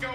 Go.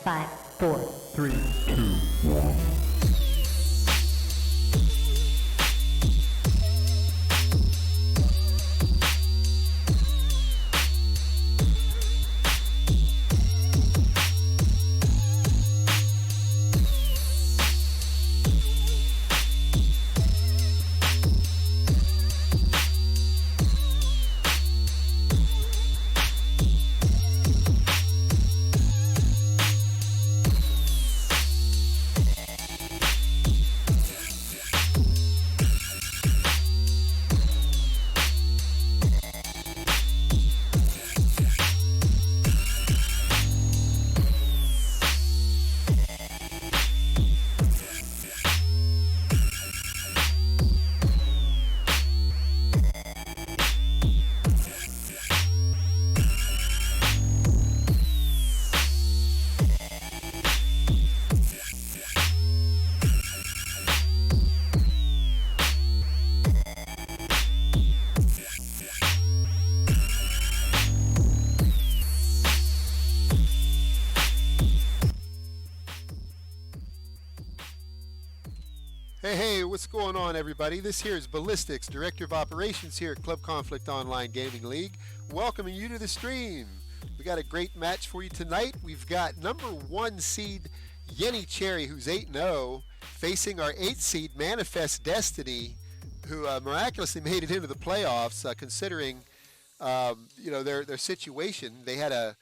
5, 4, 3, 2, 1. Hey, what's going on, everybody? This here is Ballistics, Director of Operations here at Club Conflict Online Gaming League, welcoming you to the stream. We got a great match for you tonight. We've got number 1 seed YeniCherry, who's 8-0, facing our 8 seed Manifest Destiny, who miraculously made it into the playoffs, considering their situation. They had a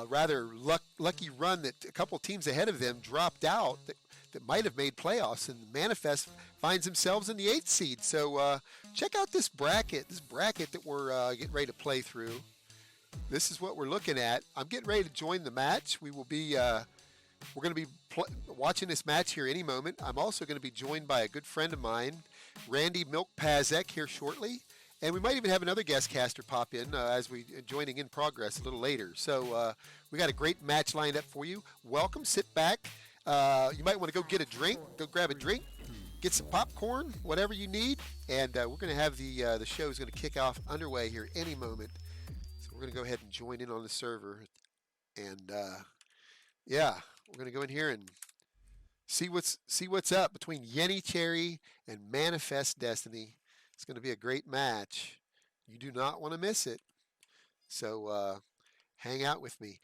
rather lucky run that a couple teams ahead of them dropped out that might have made playoffs, and Manifest finds themselves in the 8th seed. So check out this bracket that we're getting ready to play through. This is what we're looking at. I'm getting ready to join the match. We're going to be watching this match here any moment. I'm also going to be joined by a good friend of mine, Randy Milk Pazek, here shortly. And we might even have another guest caster pop in as we joining in progress a little later. So we got a great match lined up for you. Welcome, sit back. You might want to go get a drink, go grab a drink, get some popcorn, whatever you need. And we're going to have the show is going to kick off underway here any moment. So we're going to go ahead and join in on the server. And we're going to go in here and see what's up between YeniCherry and Manifest Destiny. It's going to be a great match. You do not want to miss it. So hang out with me.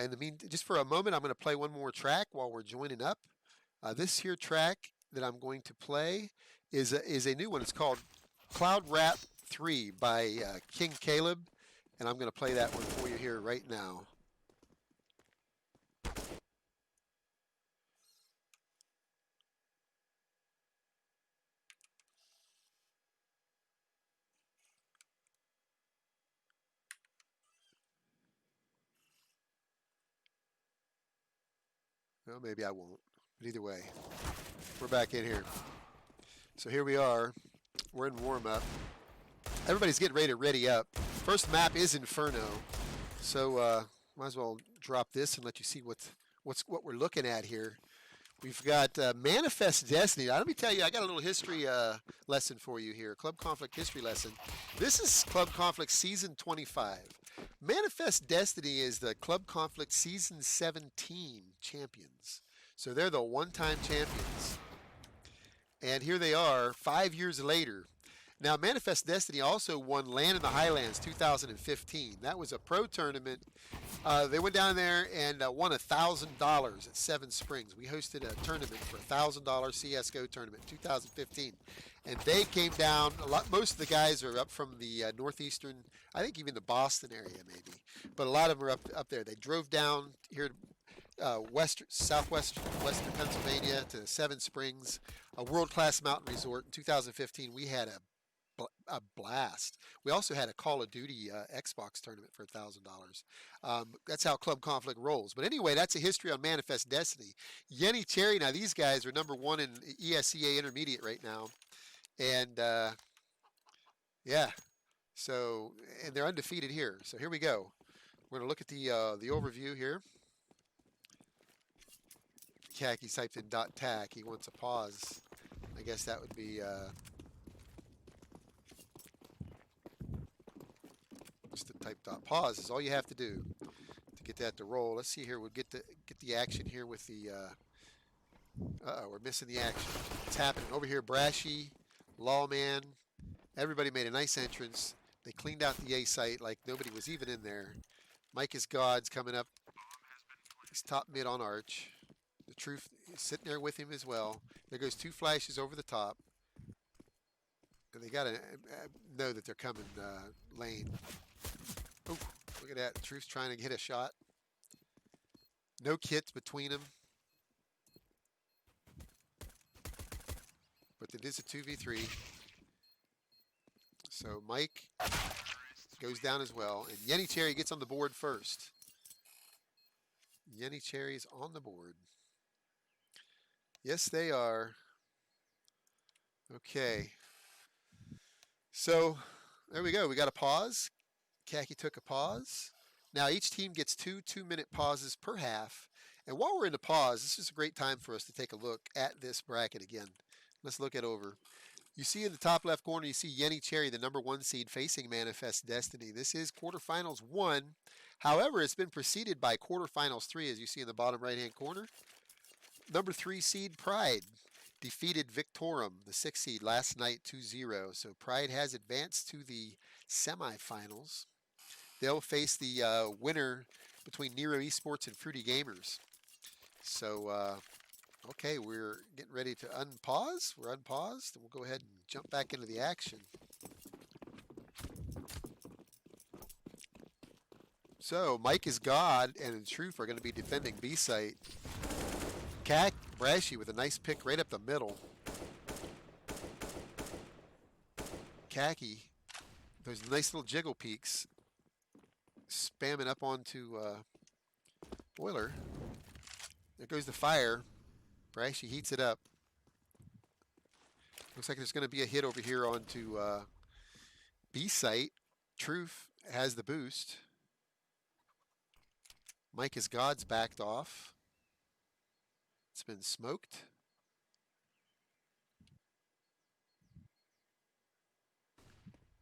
In the meantime, just for a moment, I'm going to play one more track while we're joining up. This here track that I'm going to play is a new one. It's called Cloud Rap 3 by King Caleb, and I'm going to play that one for you here right now. Well, maybe I won't, but either way, we're back in here. So here we are. We're in warm-up. Everybody's getting ready to ready up. First map is Inferno, so might as well drop this and let you see what we're looking at here. We've got Manifest Destiny. Now, let me tell you, I got a little history lesson for you here, Club Conflict history lesson. This is Club Conflict Season 25. Manifest Destiny is the Club Conflict Season 17 champions. So they're the one-time champions. And here they are 5 years later. Now, Manifest Destiny also won Land in the Highlands 2015. That was a pro tournament. They went down there and won $1,000 at Seven Springs. We hosted a tournament for $1,000 CSGO tournament in 2015. And they came down, most of the guys are up from the northeastern, I think even the Boston area maybe. But a lot of them are up there. They drove down here to western Pennsylvania California to Seven Springs, a world-class mountain resort. In 2015, we had a blast. We also had a Call of Duty Xbox tournament for $1,000. That's how Club Conflict rolls. But anyway, that's a history on Manifest Destiny. YeniCherry, now these guys are #1 in ESEA Intermediate right now. And yeah, so, and they're undefeated here. So here we go. We're going to look at the overview here. Khaki typed in .tac. He wants a pause. I guess that would be just to type .pause is all you have to do to get that to roll. Let's see here. We'll get the action here with the. We're missing the action. It's happening over here. Brashy, Lawman, everybody made a nice entrance. They cleaned out the A site like nobody was even in there. Mike is God's coming up. He's top mid on Arch. The Truth is sitting there with him as well. There goes 2 flashes over the top. And they got to know that they're coming lane. Oh, look at that. The Truth's trying to hit a shot. No kits between them. But it is a 2v3. So Mike goes down as well. And YeniCherry gets on the board first. YeniCherry is on the board. Yes, they are. Okay. So there we go. We got a pause. Khaki took a pause. Now each team gets 2 2-minute pauses per half. And while we're in the pause, this is a great time for us to take a look at this bracket again. Let's look it over. You see in the top left corner, you see YeniCherry, the #1 seed, facing Manifest Destiny. This is quarterfinals 1. However, it's been preceded by quarterfinals 3, as you see in the bottom right-hand corner. #3 seed, Pride, defeated Victorum, the 6th seed, last night 2-0. So Pride has advanced to the semifinals. They'll face the winner between Nero Esports and Fruity Gamers. So, okay, we're getting ready to unpause. We're unpaused, and we'll go ahead and jump back into the action. So, Mike is God and Truth are going to be defending B-Site. Brashy with a nice pick right up the middle. Khaki, those nice little jiggle peaks, spamming up onto Boiler. There goes the fire. Brashy heats it up. Looks like there's going to be a hit over here onto B-Site. Truth has the boost. Mike is God's backed off. It's been smoked.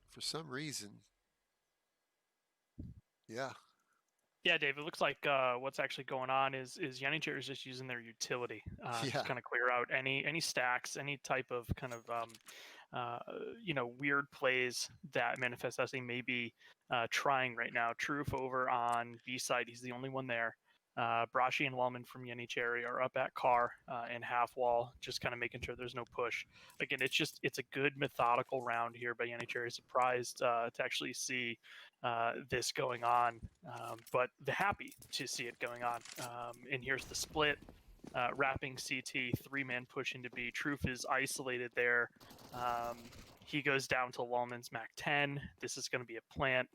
For some reason. Yeah. Yeah, Dave, it looks like what's actually going on is YeniCherry is just using their utility to kind of clear out any stacks, any type of kind of weird plays that Manifest Destiny may be trying right now. Truth over on B side, he's the only one there. Brashy and Wellman from YeniCherry are up at car and half wall, just kind of making sure there's no push. Again, it's a good methodical round here by YeniCherry. Surprised to actually see this going on, but happy to see it going on. And here's the split. Wrapping CT, 3-man push into B. Truth is isolated there. He goes down to Wellman's Mac 10. This is going to be a plant.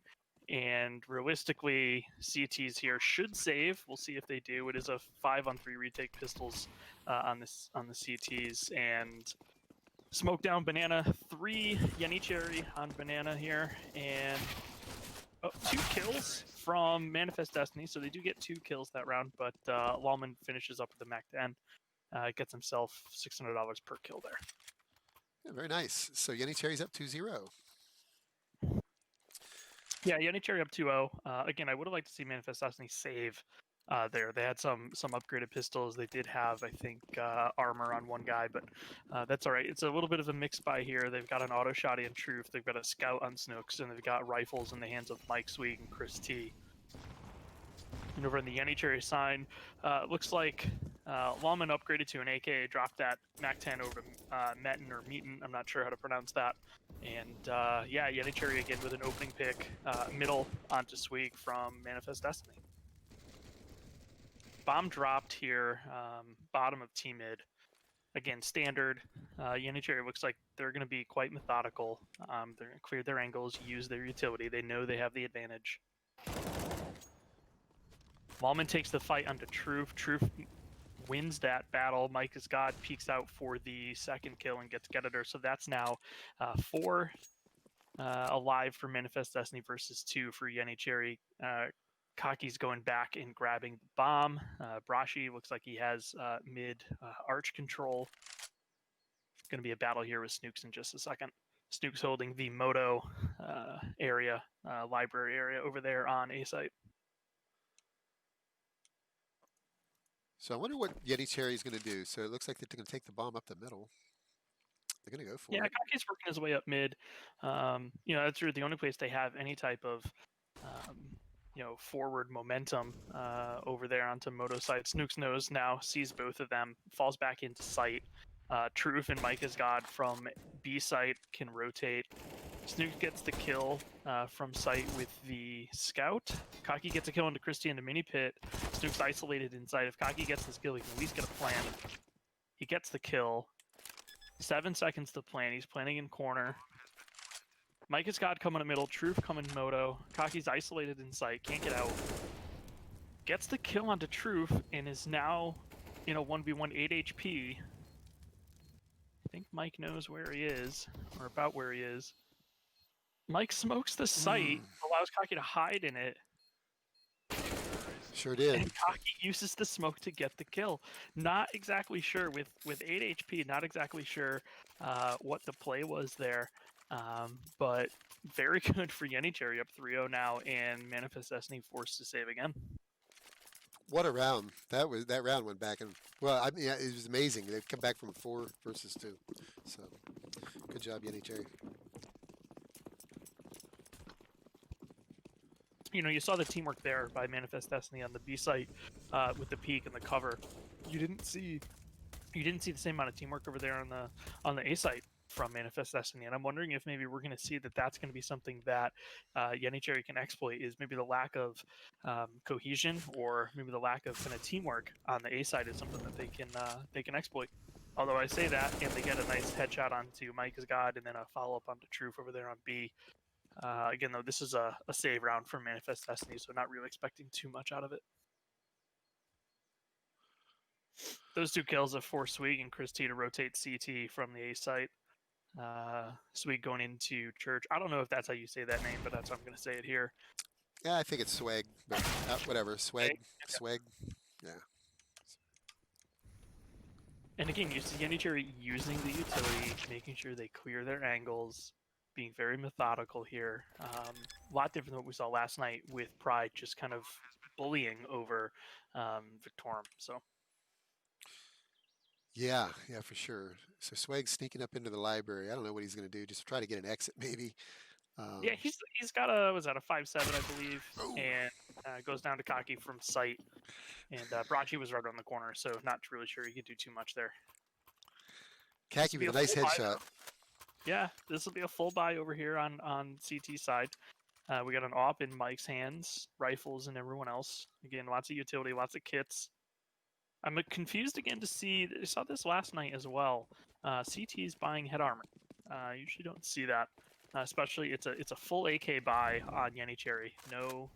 And realistically, CTs here should save. We'll see if they do. It is a 5-on-3 retake pistols on the CTs. And smoke down Banana 3, YeniCherry on Banana here. And 2 kills from Manifest Destiny. So they do get 2 kills that round. But Lawman finishes up with the Mac 10. Gets himself $600 per kill there. Yeah, very nice. So YeniCherry's up 2-0. Yeah, YeniCherry up 2-0. Again, I would have liked to see Manifest Destiny save there. They had some upgraded pistols. They did have, I think, armor on one guy, but that's all right. It's a little bit of a mix by here. They've got an auto shotty in Truth. They've got a scout on Snooks, and they've got rifles in the hands of Mike Swig and Chris T. And over in the YeniCherry side, looks like Lawman upgraded to an AK, dropped that Mac 10 over to Metin or Meaton. I'm not sure how to pronounce that. And yeah, YeniCherry again with an opening pick, middle onto Swig from Manifest Destiny. Bomb dropped here, bottom of T-mid. Again, standard. YeniCherry looks like they're going to be quite methodical. They're going to clear their angles, use their utility. They know they have the advantage. Malman takes the fight onto Truth. Truth wins that battle. Mike is God peeks out for the second kill and gets Getter. So that's now 4 alive for Manifest Destiny versus 2 for YeniCherry. Kaki's going back and grabbing the bomb. Brashi looks like he has mid arch control. Going to be a battle here with Snooks in just a second. Snooks holding the Moto area, library area over there on A site. So I wonder what YeniCherry is going to do. So it looks like they're going to take the bomb up the middle. They're going to go for it. Yeah, Kaki's working his way up mid. That's really the only place they have any type of, forward momentum over there onto Moto side. Snooks knows now, sees both of them, falls back into sight. Truth and Mike is God from B site can rotate. Snooks gets the kill from sight with the scout. Kaki gets a kill into Christie into mini pit. Snooks isolated inside. If Kaki gets this kill, he can at least get a plan. He gets the kill. 7 seconds to plan. He's planning in corner. Mike is God coming to middle. Truth coming Moto. Kaki's isolated in sight. Can't get out. Gets the kill onto Truth and is now in a 1v1 8 HP. I think Mike knows where he is, or about where he is. Mike smokes the site, allows Kaki to hide in it. Sure did. And Kaki uses the smoke to get the kill. Not exactly sure, with 8 HP, not exactly sure what the play was there. But very good for YeniCherry, up 3-0 now, and Manifest Destiny forced to save again. What a round. That round went back and, well, I mean, it was amazing. They've come back from 4 versus 2. So good job, YeniCherry. You saw the teamwork there by Manifest Destiny on the B site with the peek and the cover. You didn't see the same amount of teamwork over there on the A site from Manifest Destiny, and I'm wondering if maybe we're going to see that's going to be something that YeniCherry can exploit, is maybe the lack of cohesion, or maybe the lack of kind of teamwork on the A side is something that they can exploit. Although I say that, and they get a nice headshot onto Mike is God, and then a follow up onto Truth over there on B. Again, though, this is a save round for Manifest Destiny, so not really expecting too much out of it. Those 2 kills have forced Swig and Chris T to rotate CT from the A site. Swig going into Church. I don't know if that's how you say that name, but that's how I'm going to say it here. Yeah, I think it's Swag, but whatever. Swag. Okay. Swag. Yeah. And again, you see YeniCherry using the utility, making sure they clear their angles, being very methodical here. A lot different than what we saw last night with Pride just kind of bullying over Victorum. So. Yeah, for sure. So Swag's sneaking up into the library. I don't know what he's going to do. Just try to get an exit, maybe. Yeah, he's got a 5-7, I believe, and goes down to Kaki from sight. And Brachi was right on the corner, so not really sure he could do too much there. Kaki with a nice headshot. Yeah, this will be a full buy over here on CT side. We got an AWP in Mike's hands, rifles, and everyone else. Again, lots of utility, lots of kits. I'm confused again to see. I saw this last night as well. CT's buying head armor. Usually don't see that. Especially it's a full AK buy on YeniCherry. No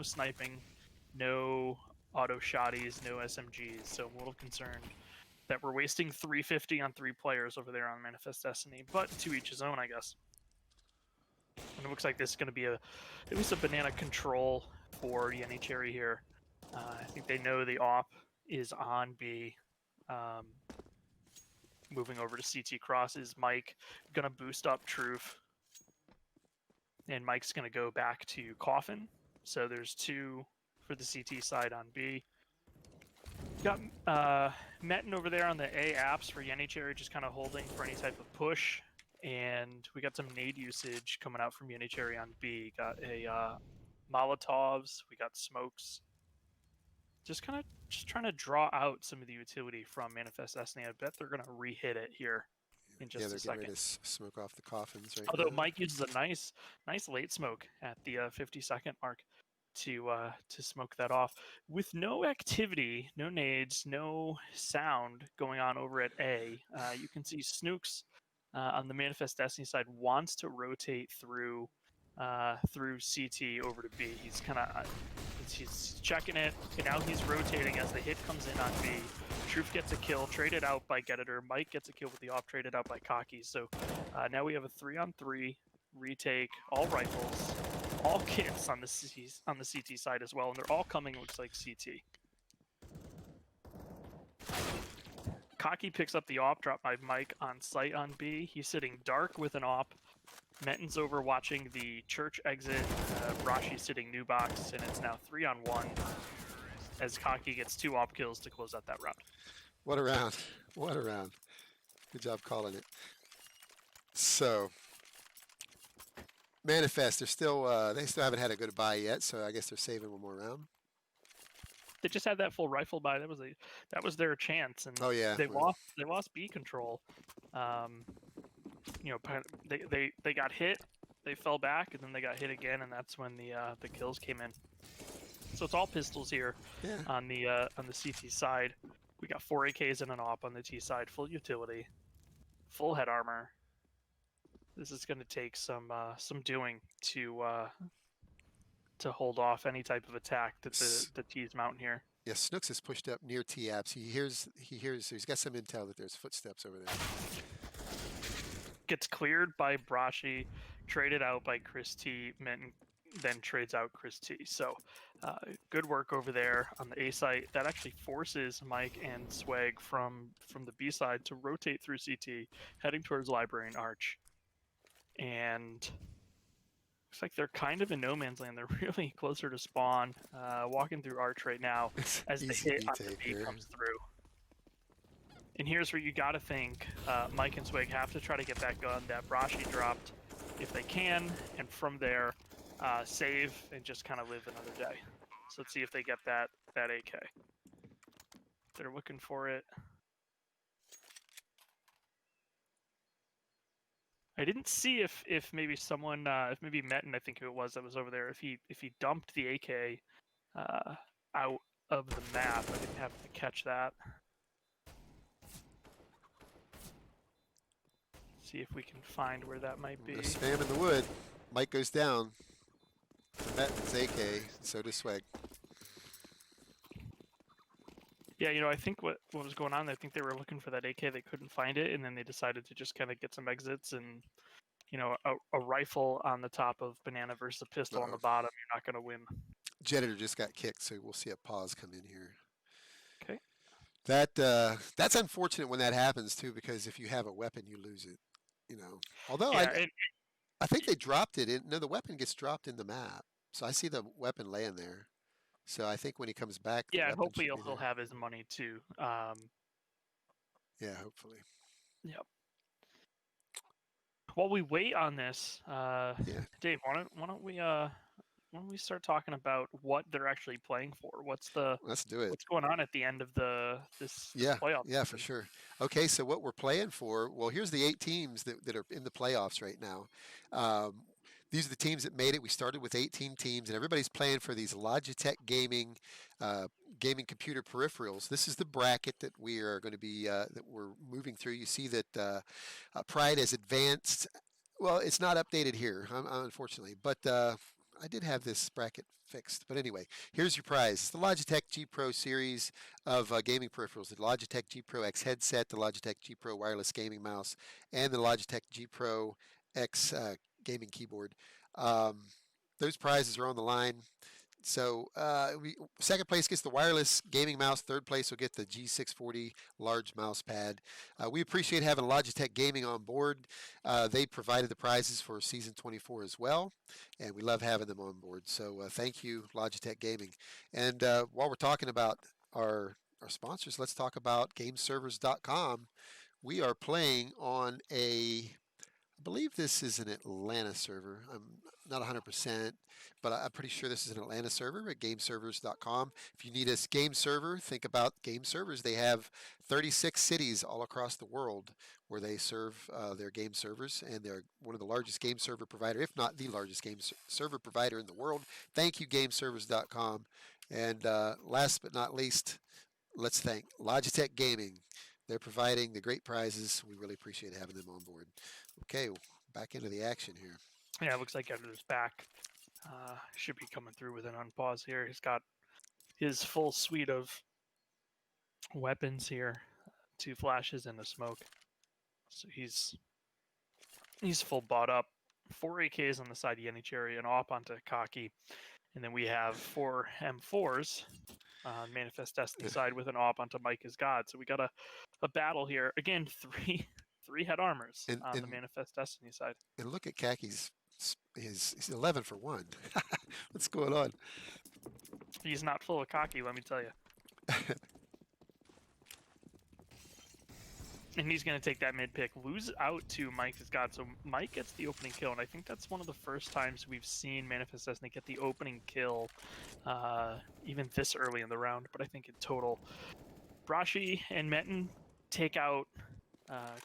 sniping, no auto shotties, no SMGs. So I'm a little concerned that we're wasting 350 on 3 players over there on Manifest Destiny. But to each his own, I guess. And it looks like this is going to be at least a banana control for YeniCherry here. I think they know the AWP is on B. Moving over to CT cross is Mike. Gonna boost up Truth. And Mike's gonna go back to Coffin. So there's 2 for the CT side on B. Got Metin over there on the A apps for YeniCherry, just kind of holding for any type of push. And we got some nade usage coming out from YeniCherry on B. Got a Molotovs. We got smokes. Just trying to draw out some of the utility from Manifest Destiny. I bet they're going to re-hit it here in just a second. Yeah, they're getting ready to smoke off the coffins right Although now. Mike uses a nice late smoke at the 50-second mark to smoke that off. With no activity, no nades, no sound going on over at A, you can see Snooks on the Manifest Destiny side wants to rotate through CT over to B. He's kind of he's checking it, and now he's rotating as the hit comes in on B. Truth gets a kill, traded out by Gettitor. Mike gets a kill with the op, traded out by Cocky. So now we have a 3-on-3 retake, all rifles, all kits on the CT side as well, and they're all coming, looks like CT. Cocky picks up the op, drop by Mike on site on B. He's sitting dark with an op. Metten's over watching the church exit. Rashi sitting new box, and it's now 3-on-1 as Cocky gets 2 op kills to close out that round. What a round. What a round. Good job calling it. So, Manifest, they still haven't had a good buy yet, so I guess they're saving one more round. They just had that full rifle buy. That was their chance, and oh yeah, they lost B control. You know, they got hit, they fell back, and then they got hit again, and that's when the kills came in. So it's all pistols here on the CT side. We got 4 AKs and an op on the T side, full utility, full head armor. This is going to take some doing to hold off any type of attack that the T's mountain here. Yeah, Snooks is pushed up near T-Apps. He's got some intel that there's footsteps over there. Gets cleared by Brashi, traded out by Chris T, then trades out Chris T. So good work over there on the A site. That actually forces Mike and Swag from the B side to rotate through CT, heading towards Library and Arch. And looks like they're kind of in no man's land. They're really closer to spawn, walking through Arch right now as the hit on the B comes through. And here's where you got to think Mike and Swag have to try to get that gun that Brashi dropped if they can, and from there save and just kind of live another day. So let's see if they get that AK. They're looking for it. I didn't see if maybe someone, if maybe Metten, I think who it was that was over there, if he dumped the AK out of the map. I didn't happen to catch that. See if we can find where that might be. They're spamming the wood. Mike goes down. Metten's AK, so does Swag. Yeah, you know, I think what was going on, I think they were looking for that AK, they couldn't find it, and then they decided to just kind of get some exits, and, you know, a rifle on the top of Banana versus a pistol on the bottom, you're not going to win. Jeditor just got kicked, so we'll see a pause come in here. Okay. That's unfortunate when that happens, too, because if you have a weapon, you lose it, you know. Although I think they dropped it. No, the weapon gets dropped in the map, so I see the weapon laying there. So I think when he comes back, yeah, hopefully he'll have his money too. Yeah, hopefully. Yep. While we wait on this, Dave, why don't we start talking about what they're actually playing for? Let's do it. What's going on at the end of this playoff? Yeah, for sure. Okay, so what we're playing for? Well, here's the 8 teams that are in the playoffs right now. These are the teams that made it. We started with 18 teams, and everybody's playing for these Logitech gaming computer peripherals. This is the bracket that we are going to be that we're moving through. You see that Pride has advanced. Well, it's not updated here, unfortunately, but I did have this bracket fixed. But anyway, here's your prize. It's the Logitech G Pro series of gaming peripherals. The Logitech G Pro X headset, the Logitech G Pro wireless gaming mouse, and the Logitech G Pro X gaming keyboard. Those prizes are on the line. So second place gets the wireless gaming mouse. Third place will get the G640 large mouse pad. We appreciate having Logitech Gaming on board. They provided the prizes for season 24 as well, and we love having them on board. So thank you, Logitech Gaming. And while we're talking about our sponsors, let's talk about GameServers.com. We are playing on a I believe this is an Atlanta server. I'm not 100%, but I'm pretty sure this is an Atlanta server at gameservers.com. If you need a game server, think about game servers. They have 36 cities all across the world where they serve their game servers, and they're one of the largest game server provider, if not the largest game server provider in the world. Thank you, gameservers.com. And last but not least, let's thank Logitech Gaming. They're providing the great prizes. We really appreciate having them on board. Okay, back into the action here. Yeah, it looks like Editor's back. Should be coming through with an unpause here. He's got his full suite of weapons here. 2 flashes and a smoke. So he's full bought up. 4 AKs on the side, YeniCherry, and op onto Cocky. And then we have 4 M4s on Manifest Destiny side with an op onto Mike is God. So we got a battle here. Again, three head armors on the Manifest Destiny side. And look at Kaki's. He's 11 for 1. What's going on? He's not full of Cocky, let me tell you. And he's going to take that mid pick, lose out to Mike is God. So Mike gets the opening kill, and I think that's one of the first times we've seen Manifest Destiny get the opening kill, even this early in the round. But I think in total, Brashi and Metten take out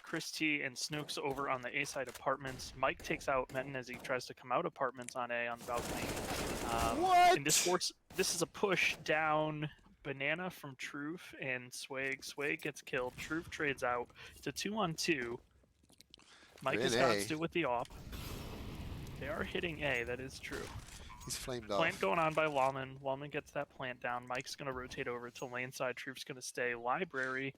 Christie and Snooks over on the A side apartments. Mike takes out Metten as he tries to come out apartments on A on the balcony. What? And this is a push down Banana from Truth and Swag. Swag gets killed. Truth trades out. It's a 2-on-2. Mike is got still with the op. They are hitting A, that is true. He's flamed off. Plant going on by Wallman. Wallman gets that plant down. Mike's going to rotate over to lane side. Truth's going to stay library.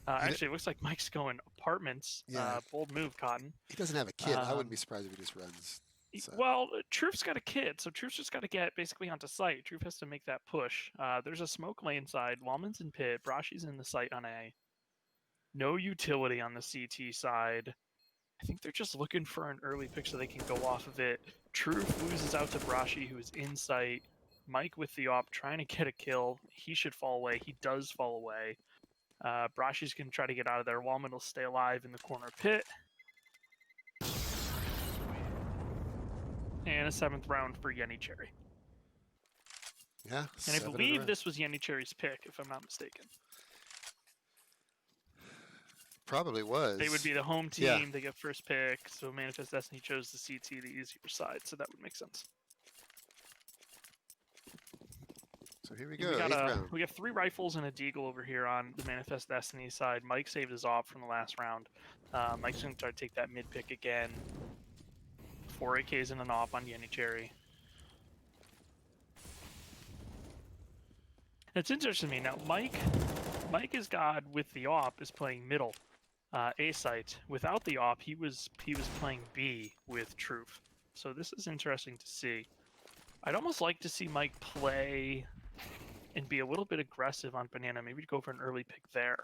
Actually, it looks like Mike's going apartments. Yeah. Bold move, Cotton. He doesn't have a kit. I wouldn't be surprised if he just runs. So. Well, Truth's got a kit, so Truth's just got to get basically onto site. Truth has to make that push. There's a smoke lane side. Wallman's in pit. Brashi's in the site on A. No utility on the CT side. I think they're just looking for an early pick so they can go off of it. Truth loses out to Brashi, who is in sight. Mike with the op trying to get a kill. He should fall away. He does fall away. Brashi's going to try to get out of there. Wallman will stay alive in the corner pit. And a 7th round for YeniCherry. Yeah. And I believe this was YeniCherry's pick, if I'm not mistaken. Probably was. They would be the home team. Yeah. They get first pick. So Manifest Destiny chose the CT, the easier side. So that would make sense. So here we go. We got 3 rifles and a deagle over here on the Manifest Destiny side. Mike saved his op from the last round. Mike's going to try to take that mid pick again. 4 AKs and an op on YeniCherry. It's interesting to me now. Mike is God with the op is playing middle, A site. Without the op, he was playing B with Truth. So this is interesting to see. I'd almost like to see Mike play and be a little bit aggressive on Banana. Maybe go for an early pick there,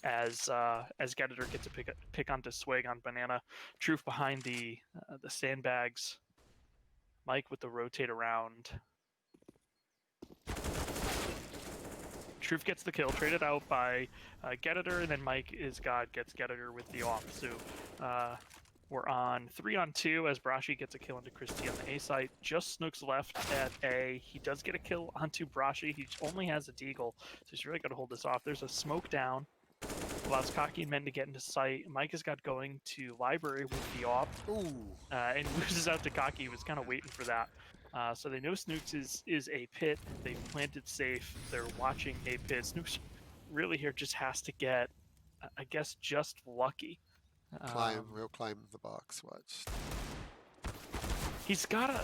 as Geditor gets a pick onto Swag on Banana. Truth behind the sandbags. Mike with the rotate around. Truth gets the kill, traded out by Geditor, and then Mike is God gets Geditor with the off. So we're on 3-on-2 as Brashi gets a kill into Christie on the A site. Just Snooks left at A. He does get a kill onto Brashi. He only has a deagle, so he's really got to hold this off. There's a smoke down. Allows Cocky and Men to get into sight. Mike has got going to library with the op. And loses out to Cocky. He was kind of waiting for that. So they know Snooks is a pit. They've planted safe. They're watching a pit. Snooks really here just has to get, I guess, just lucky. Climb the box. Watch. He's got a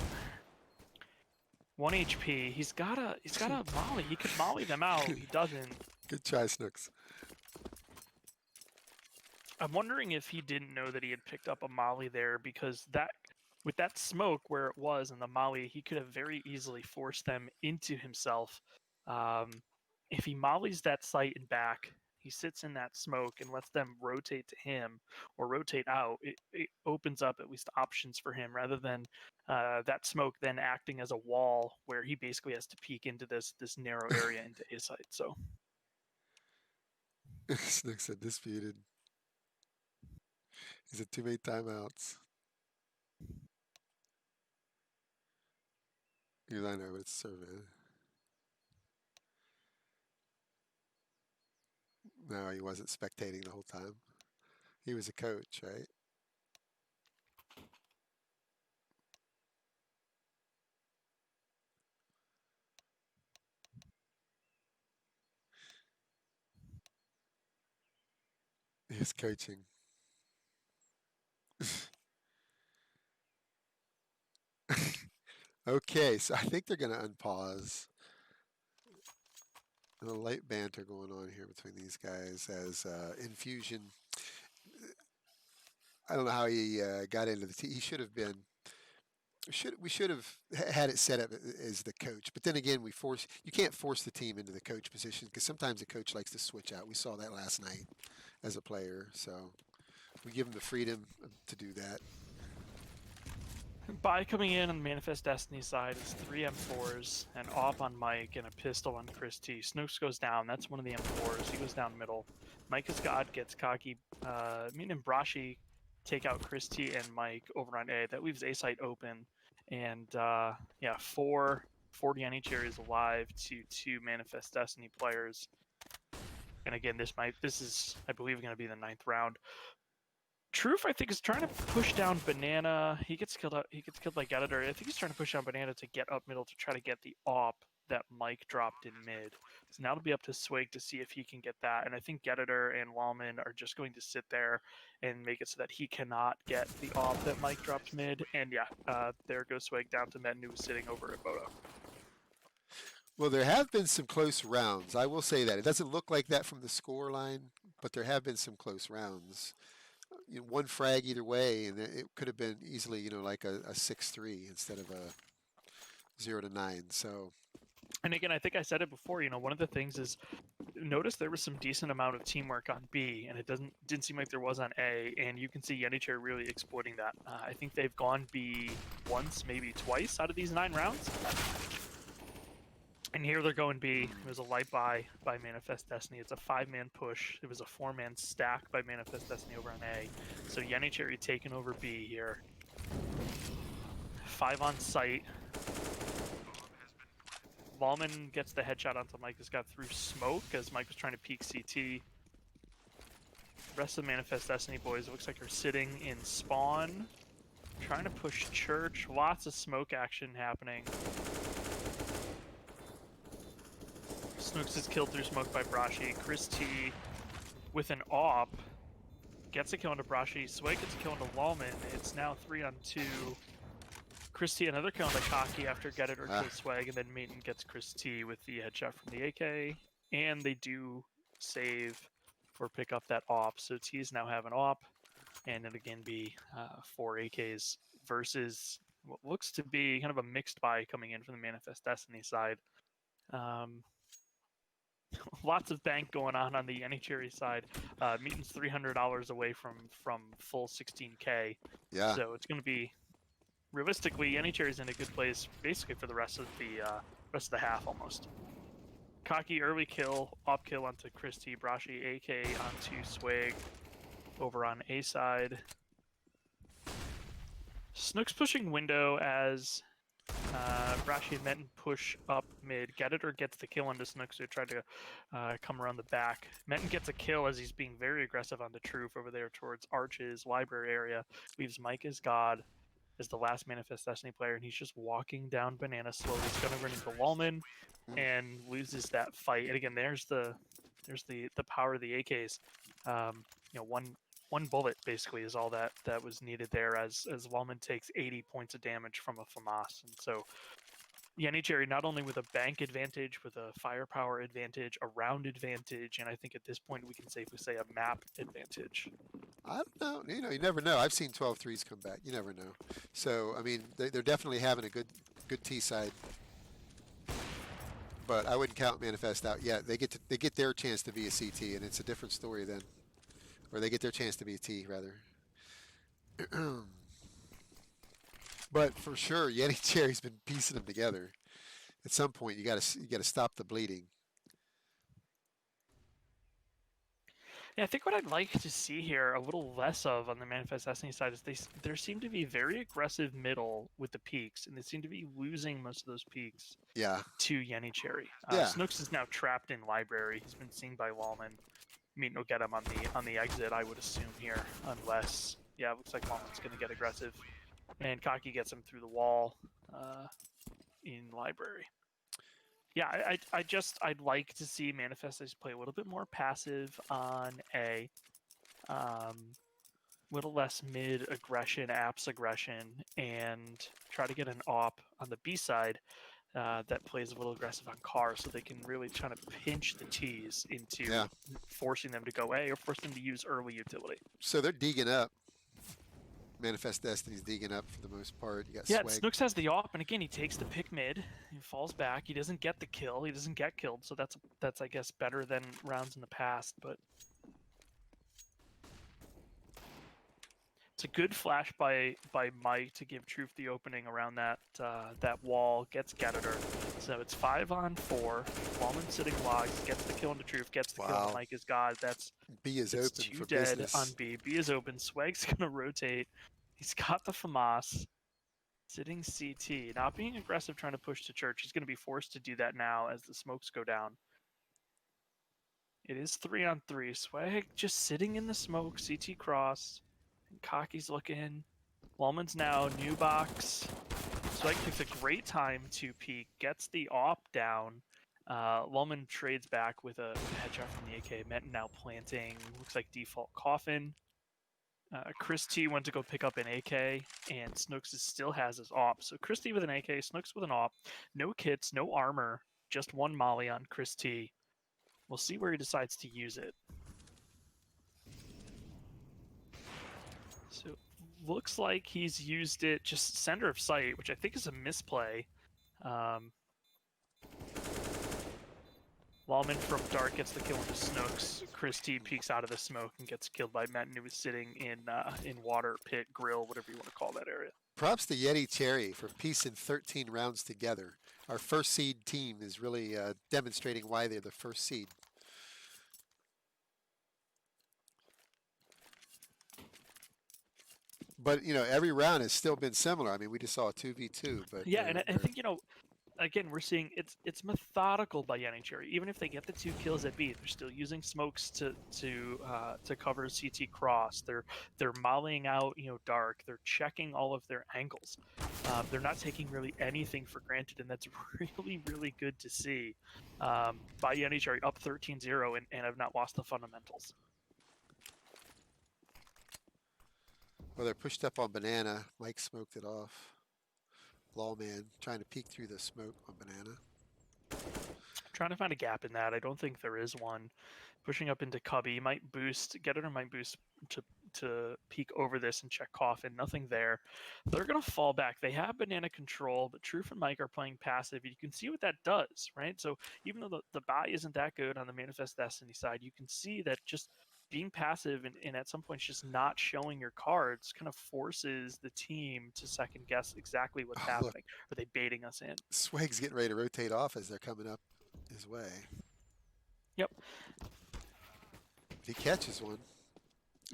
1 HP. He's got a molly. He could molly them out. He doesn't. Good try, Snooks. I'm wondering if he didn't know that he had picked up a molly there, because that with that smoke where it was and the molly, he could have very easily forced them into himself. If he mollies that site and back, he sits in that smoke and lets them rotate to him or rotate out. It opens up at least options for him, rather than that smoke then acting as a wall where he basically has to peek into this narrow area into his site. So Snooks said disputed. He's at too many timeouts. Because I know, but it's survey. No, he wasn't spectating the whole time. He was a coach, right? He was coaching. Okay, so I think they're going to unpause. A light banter going on here between these guys as Infusion. I don't know how he got into the team. He should have been. We should have had it set up as the coach, but then again, you can't force the team into the coach position because sometimes the coach likes to switch out. We saw that last night as a player, so we give him the freedom to do that. By coming in on the Manifest Destiny side is 3 M4s, an AWP on Mike, and a pistol on Chris T. Snooks goes down. That's one of the M4s. He goes down middle. Mike as God gets cocky. Mean and Brashi take out Chris T and Mike over on A. That leaves A site open. And yeah, four YeniCherry alive to 2 Manifest Destiny players. And again, this is I believe going to be the 9th round. Truth, I think, is trying to push down Banana. He gets killed by Editor. I think he's trying to push down Banana to get up middle to try to get the AWP that Mike dropped in mid. So now it'll be up to Swig to see if he can get that. And I think Editor and Wallman are just going to sit there and make it so that he cannot get the AWP that Mike dropped mid. And yeah, there goes Swig down to Metin, who was sitting over at Bodo. Well, there have been some close rounds. I will say that. It doesn't look like that from the score line, but there have been some close rounds. One frag either way, and it could have been easily, like a 6-3 instead of a 0-9. So, and again, I think I said it before. One of the things is notice there was some decent amount of teamwork on B, and it didn't seem like there was on A. And you can see YeniCherry really exploiting that. I think they've gone B once, maybe twice out of these 9 rounds. And here they're going B. It was a light buy by Manifest Destiny. It's a 5-man push. It was a 4-man stack by Manifest Destiny over on A. So YeniCherry taking over B here. 5 on site. Wallman gets the headshot onto Mike. Has got through smoke as Mike was trying to peek CT. Rest of the Manifest Destiny boys, it looks like, are sitting in spawn. Trying to push church. Lots of smoke action happening. Snooks is killed through smoke by Brashi. Chris T with an AWP gets a kill into Brashi. Sway gets a kill into Wallman. It's now 3 on 2. Chris T another kill into Cocky after Get It or kill Swag, and then Maiden gets Chris T with the headshot from the AK. And they do save or pick up that AWP. So T's now have an AWP, and it again be 4 AKs versus what looks to be kind of a mixed buy coming in from the Manifest Destiny side. Lots of bank going on the YeniCherry side. Meeting's $300 away from full 16K. yeah. So it's going to be, realistically, YeniCherry's in a good place basically for the rest of the half almost. Cocky early kill, op kill onto Christy, Brashi, AK onto Swig over on A side. Snook's pushing window as Brashi and Metin push up mid. Get It or gets the kill onto Snooks, who tried to come around the back. Metin gets a kill as he's being very aggressive onto Truth over there towards Arch's library area. Leaves Mike as God as the last Manifest Destiny player, and he's just walking down Banana slowly. He's going to run into Wallman and loses that fight. And again, there's the power of the AKs. One bullet basically is all that was needed there as Wallman takes 80 points of damage from a FAMAS. And so YeniCherry not only with a bank advantage, with a firepower advantage, a round advantage, and I think at this point we can safely say a map advantage. I don't know. You never know. I've seen 12-3s come back. You never know. So, I mean, they're definitely having a good T side. But I wouldn't count Manifest out yet. They get their chance to be a CT, and it's a different story then. Or they get their chance to be a T, rather. But for sure, YeniCherry's been piecing them together. At some point, you got to stop the bleeding. Yeah, I think what I'd like to see here a little less of on the Manifest Destiny side is there seem to be very aggressive middle with the peaks, and they seem to be losing most of those peaks Yeah. to YeniCherry. Yeah. Snooks is now trapped in library. He's been seen by Wallman. Mean will get him on the exit, I would assume here, unless it looks like Wallman's going to get aggressive, and Cocky gets him through the wall in library. Yeah, I'd like to see Manifestos play a little bit more passive on A, little less mid aggression, apps aggression, and try to get an op on the B side that plays a little aggressive on car, so they can really try to pinch the T's into forcing them to go A or force them to use early utility. So they're deeging up. Manifest Destiny's deeging up for the most part. You got Swag. Snooks has the op, and again he takes the pick mid. He falls back. He doesn't get the kill. He doesn't get killed. So that's I guess better than rounds in the past. But it's a good flash by Mike to give Truth the opening around that wall. Gets Getter. So it's 5-on-4. Wallman sitting logs, gets the kill into Truth, gets the kill. Mike is God. That's B is open for dead business. On B. B is open. Swag's gonna rotate. He's got the FAMAS. Sitting CT, not being aggressive, trying to push to church. He's going to be forced to do that now as the smokes go down. It is 3-on-3. Swag just sitting in the smoke. CT cross. And Cocky's looking. Wallman's now new box. Swag takes a great time to peek. Gets the op down. Wallman trades back with a headshot from the AK. Menton now planting. Looks like default coffin. Chris T went to go pick up an AK, and Snooks still has his op. So Chris T with an AK, Snooks with an op. No kits, no armor, just one molly on Chris T. We'll see where he decides to use it. So looks like he's used it just center of sight, which I think is a misplay. Wallman from dark gets the kill into Snooks. Chris T peeks out of the smoke and gets killed by Menton, who was sitting in water, pit, grill, whatever you want to call that area. Props to YeniCherry for piecing 13 rounds together. Our first seed team is really demonstrating why they're the first seed. But, every round has still been similar. I mean, we just saw a 2v2. But yeah, and I think, again, we're seeing it's methodical by YeniCherry. Even if they get the 2 kills at B, they're still using smokes to cover CT cross. They're mollying out dark. They're checking all of their angles. They're not taking really anything for granted, and that's really good to see by YeniCherry up 13-0 and have not lost the fundamentals. Well, they're pushed up on banana. Mike smoked it off. Lawman trying to peek through the smoke on banana. Trying to find a gap in that. I don't think there is one. Pushing up into Cubby might boost. Getter might boost to peek over this and check coffin. Nothing there. They're gonna fall back. They have banana control, but Truth and Mike are playing passive. You can see what that does, right? So even though the buy isn't that good on the Manifest Destiny side, you can see that just being passive and at some points just not showing your cards kind of forces the team to second guess exactly what's happening. Look. Are they baiting us in? Swag's getting ready to rotate off as they're coming up his way. Yep. He catches one.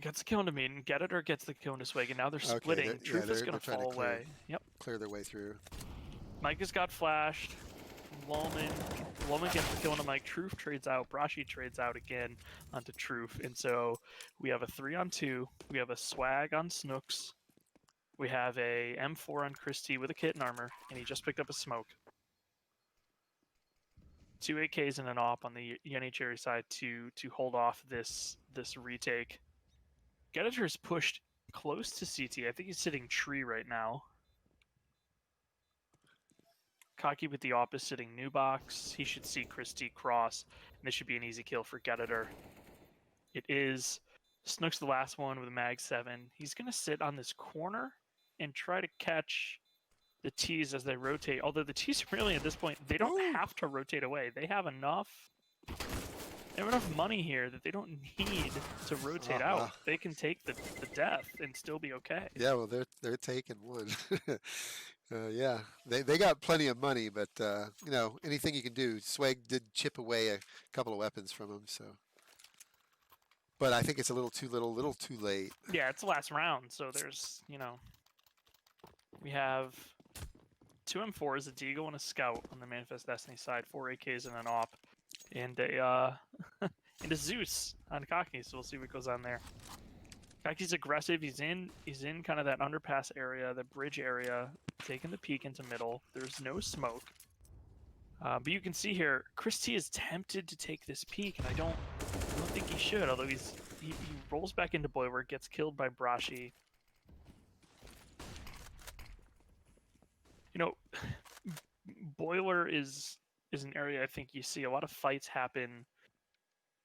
Gets the kill into Mean. Getter gets the kill into Swag, and now they're splitting. Okay, Truth is going to fall away. Yep. Clear their way through. Mike has got flashed. Wallman gets the kill into Mike. Truth trades out. Brashi trades out again onto Truth. And so we have a 3-on-2. We have a Swag on Snooks. We have a M4 on Chris T with a kit and armor. And he just picked up a smoke. 2 AKs and an op on the YeniCherry side to hold off this retake. Getter is pushed close to CT. I think he's sitting tree right now. Cocky with the op is sitting new box. He should see Chris T cross, and this should be an easy kill for Getter. It is. Snook's the last one with a mag 7. He's going to sit on this corner and try to catch the T's as they rotate. Although the T's really at this point, they don't have to rotate away. They have enough money here that they don't need to rotate out. They can take the death and still be okay. Yeah, well, they're taking one. Yeah, they got plenty of money, but anything you can do. Swag did chip away a couple of weapons from him, so But I think it's a little too too late. Yeah, it's the last round, so there's, we have 2 M4s, a Deagle and a Scout on the Manifest Destiny side, 4 AKs and an AWP, and a and a Zeus on Kaki. So we'll see what goes on there. Kaki's aggressive. He's in kind of that underpass area, the bridge area, taking the peek into middle. There's no smoke. But you can see here, Chris T is tempted to take this peek, and I don't think he should. Although he rolls back into Boiler, gets killed by Brashi. Boiler is an area I think you see a lot of fights happen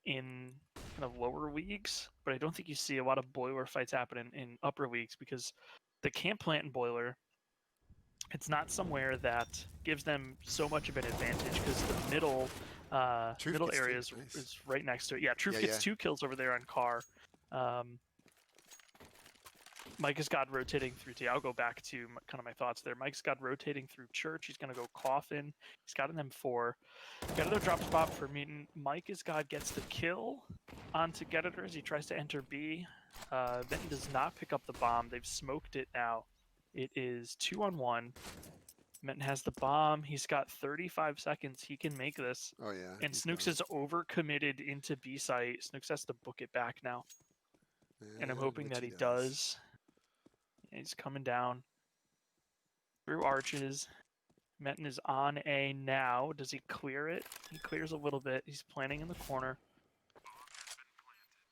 in kind of lower leagues, but I don't think you see a lot of Boiler fights happen in upper leagues because the camp plant in Boiler, it's not somewhere that gives them so much of an advantage because the middle area is right next to it. Yeah, Truth gets 2 kills over there on Car. Micah's got rotating through T. I'll go back to kind of my thoughts there. Mike's got rotating through Church. He's going to go Coffin. He's got an M4. Getter drop spot for Meaton. Mike is God gets the kill onto Getter as he tries to enter B. Then does not pick up the bomb. They've smoked it now. It is 2-on-1. Metten has the bomb. He's got 35 seconds. He can make this. Oh, yeah. And Snooks is overcommitted into B site. Snooks has to book it back now. And I'm hoping that he does. He's coming down through arches. Metten is on A now. Does he clear it? He clears a little bit. He's planning in the corner.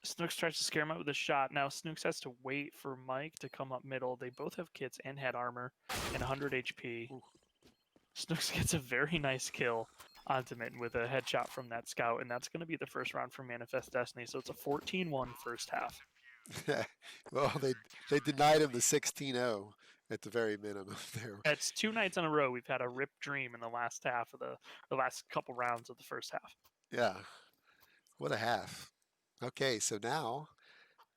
Snooks tries to scare him out with a shot. Now Snooks has to wait for Mike to come up middle. They both have kits and head armor and 100 HP. Ooh. Snooks gets a very nice kill onto Metten with a headshot from that scout, and that's going to be the first round for Manifest Destiny. So it's a 14-1 first half. Well, they denied him the 16-0 at the very minimum there. That's 2 nights in a row we've had a rip dream in the last half of the last couple rounds of the first half. Yeah. What a half. Okay, so now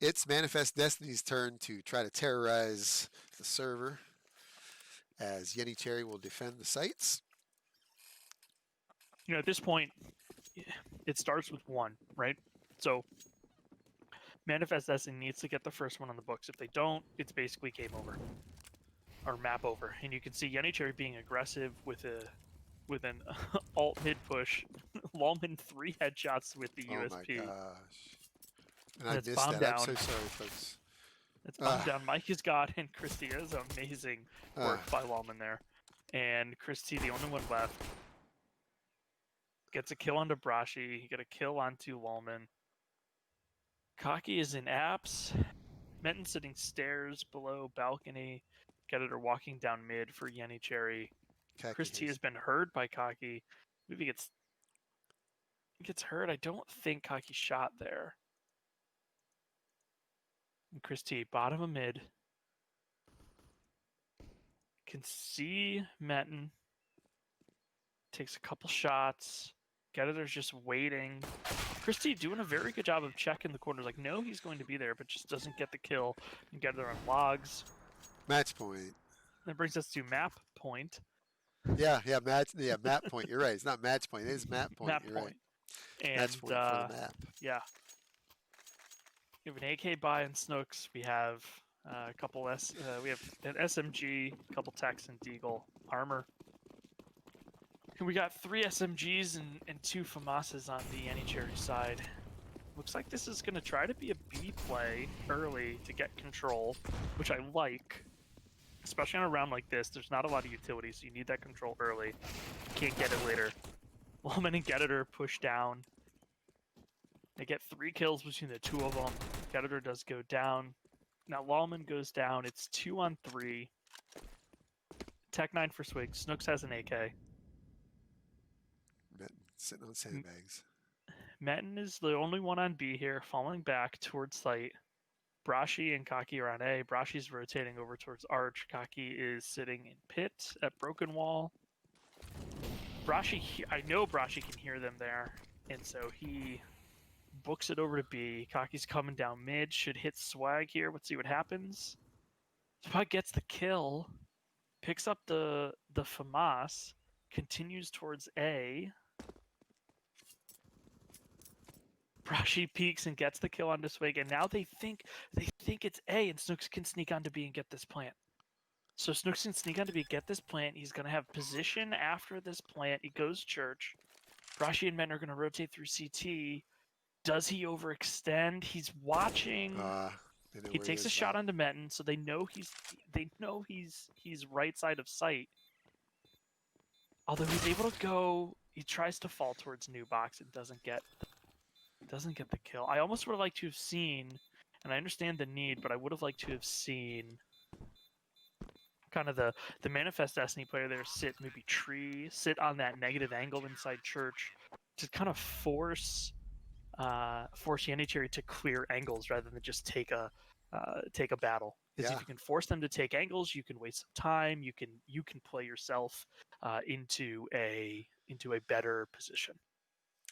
it's Manifest Destiny's turn to try to terrorize the server as YeniCherry will defend the sites. At this point, it starts with 1, right? So Manifest Destiny needs to get the first one on the books. If they don't, it's basically game over. Or map over. And you can see YeniCherry being aggressive with an alt mid push. Lawman 3 headshots with the USP. Oh my gosh. And I missed that. Down. I'm so sorry, folks. It's bombed down. Mike has got and Christy is amazing work by Lawman there. And Christy, the only one left, gets a kill onto Brashi. He got a kill onto Lawman. Kaki is in apps. Metten sitting stairs below balcony. Getter walking down mid for YeniCherry. Chris T has been heard by Kaki. Maybe gets hurt. I don't think Kaki shot there. And Chris T, bottom of mid. Can see Metten. Takes a couple shots. Getter's just waiting. Christy doing a very good job of checking the corners. Like, no, he's going to be there, but just doesn't get the kill. And Getter on logs. Match point. That brings us to map point. Yeah, map point. You're right. It's not match point. It is map point. You're right. And, match point for the map. Yeah. We have an AK buy and Snooks. We have a couple we have an SMG, a couple techs and Deagle armor. And we got 3 SMGs and 2 FAMASs on the YeniCherry side. Looks like this is going to try to be a B play early to get control, which I like. Especially on a round like this, there's not a lot of utility, so you need that control early. You can't get it later. Lawman and Getter push down. They get 3 kills between the 2 of them. Getter does go down. Now Lawman goes down. It's 2-on-3. Tech 9 for Swig. Snooks has an AK. Sitting on sandbags. Metten is the only one on B here, falling back towards site. Brashi and Kaki are on A. Brashi's rotating over towards Arch. Kaki is sitting in pit at Broken Wall. Brashi, I know Brashi can hear them there, and so he books it over to B. Kaki's coming down mid, should hit Swag here. Let's see what happens. Swag gets the kill, picks up the FAMAS, continues towards A. Brashy peeks and gets the kill on Swig, and now they think it's A, and Snooks can sneak onto B and get this plant. So Snooks can sneak onto B, get this plant. He's gonna have position after this plant. He goes church. Brashy and Men are gonna rotate through CT. Does he overextend? He's watching. He takes a shot onto Metten, so they know he's right side of sight. Although he's able to go, he tries to fall towards new box and doesn't get the kill. I almost would have liked to have seen, and I understand the need, but I would have liked to have seen kind of the Manifest Destiny player there sit on that negative angle inside church to kind of force YeniCherry to clear angles rather than just take a battle. Because if you can force them to take angles, you can waste some time. You can play yourself into a better position.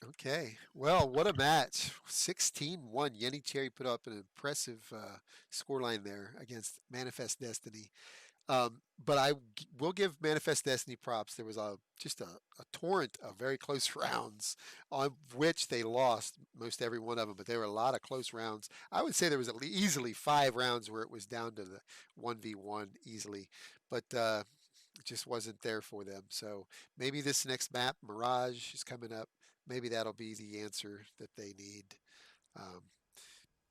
Okay. Well, what a match. 16-1. YeniCherry put up an impressive scoreline there against Manifest Destiny. But I will give Manifest Destiny props. There was just a torrent of very close rounds on which they lost most every one of them, but there were a lot of close rounds. I would say there was easily 5 rounds where it was down to the 1v1 easily, but it just wasn't there for them. So maybe this next map, Mirage, is coming up. Maybe that'll be the answer that they need.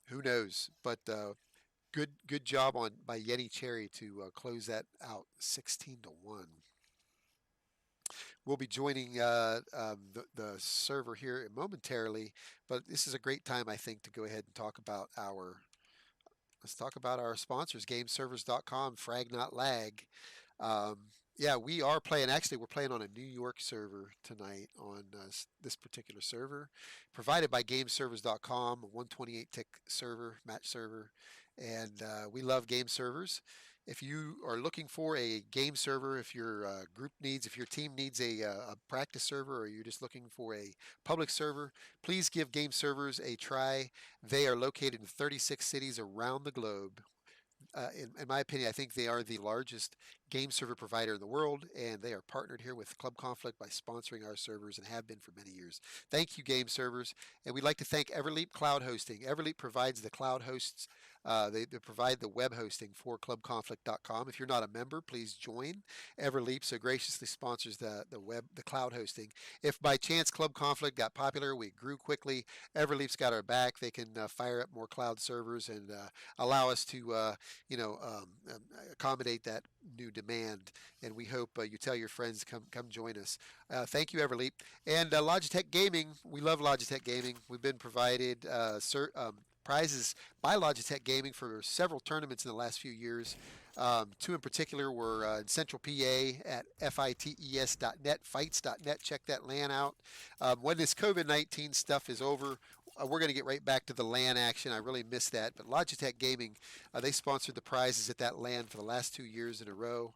Who knows? But good job by YeniCherry to close that out 16-1. We'll be joining the server here momentarily, but this is a great time, I think, to go ahead and talk about let's talk about our sponsors, GameServers.com, Frag Not Lag. Yeah, we are playing. Actually, we're playing on a New York server tonight on this particular server, provided by GameServers.com, a 128 tick server, match server, and we love game servers. If you are looking for a game server, if your if your team needs a practice server, or you're just looking for a public server, please give Game Servers a try. They are located in 36 cities around the globe. In my opinion, I think they are the largest game server provider in the world, and they are partnered here with Club Conflict by sponsoring our servers and have been for many years. Thank you, game servers. And we'd like to thank Everleap Cloud Hosting. Everleap provides the cloud hosts. They provide the web hosting for clubconflict.com. If you're not a member, please join. Everleap so graciously sponsors the cloud hosting. If by chance Club Conflict got popular, we grew quickly, Everleap's got our back. They can fire up more cloud servers and allow us to accommodate that new demand. And we hope you tell your friends to come join us. Thank you, Everleap. And Logitech Gaming. We love Logitech Gaming. We've been provided prizes by Logitech Gaming for several tournaments in the last few years. 2 in particular were in Central PA at fites.net, fights.net. Check that LAN out. When this COVID-19 stuff is over, we're going to get right back to the LAN action. I really missed that. But Logitech Gaming, they sponsored the prizes at that LAN for the last 2 years in a row.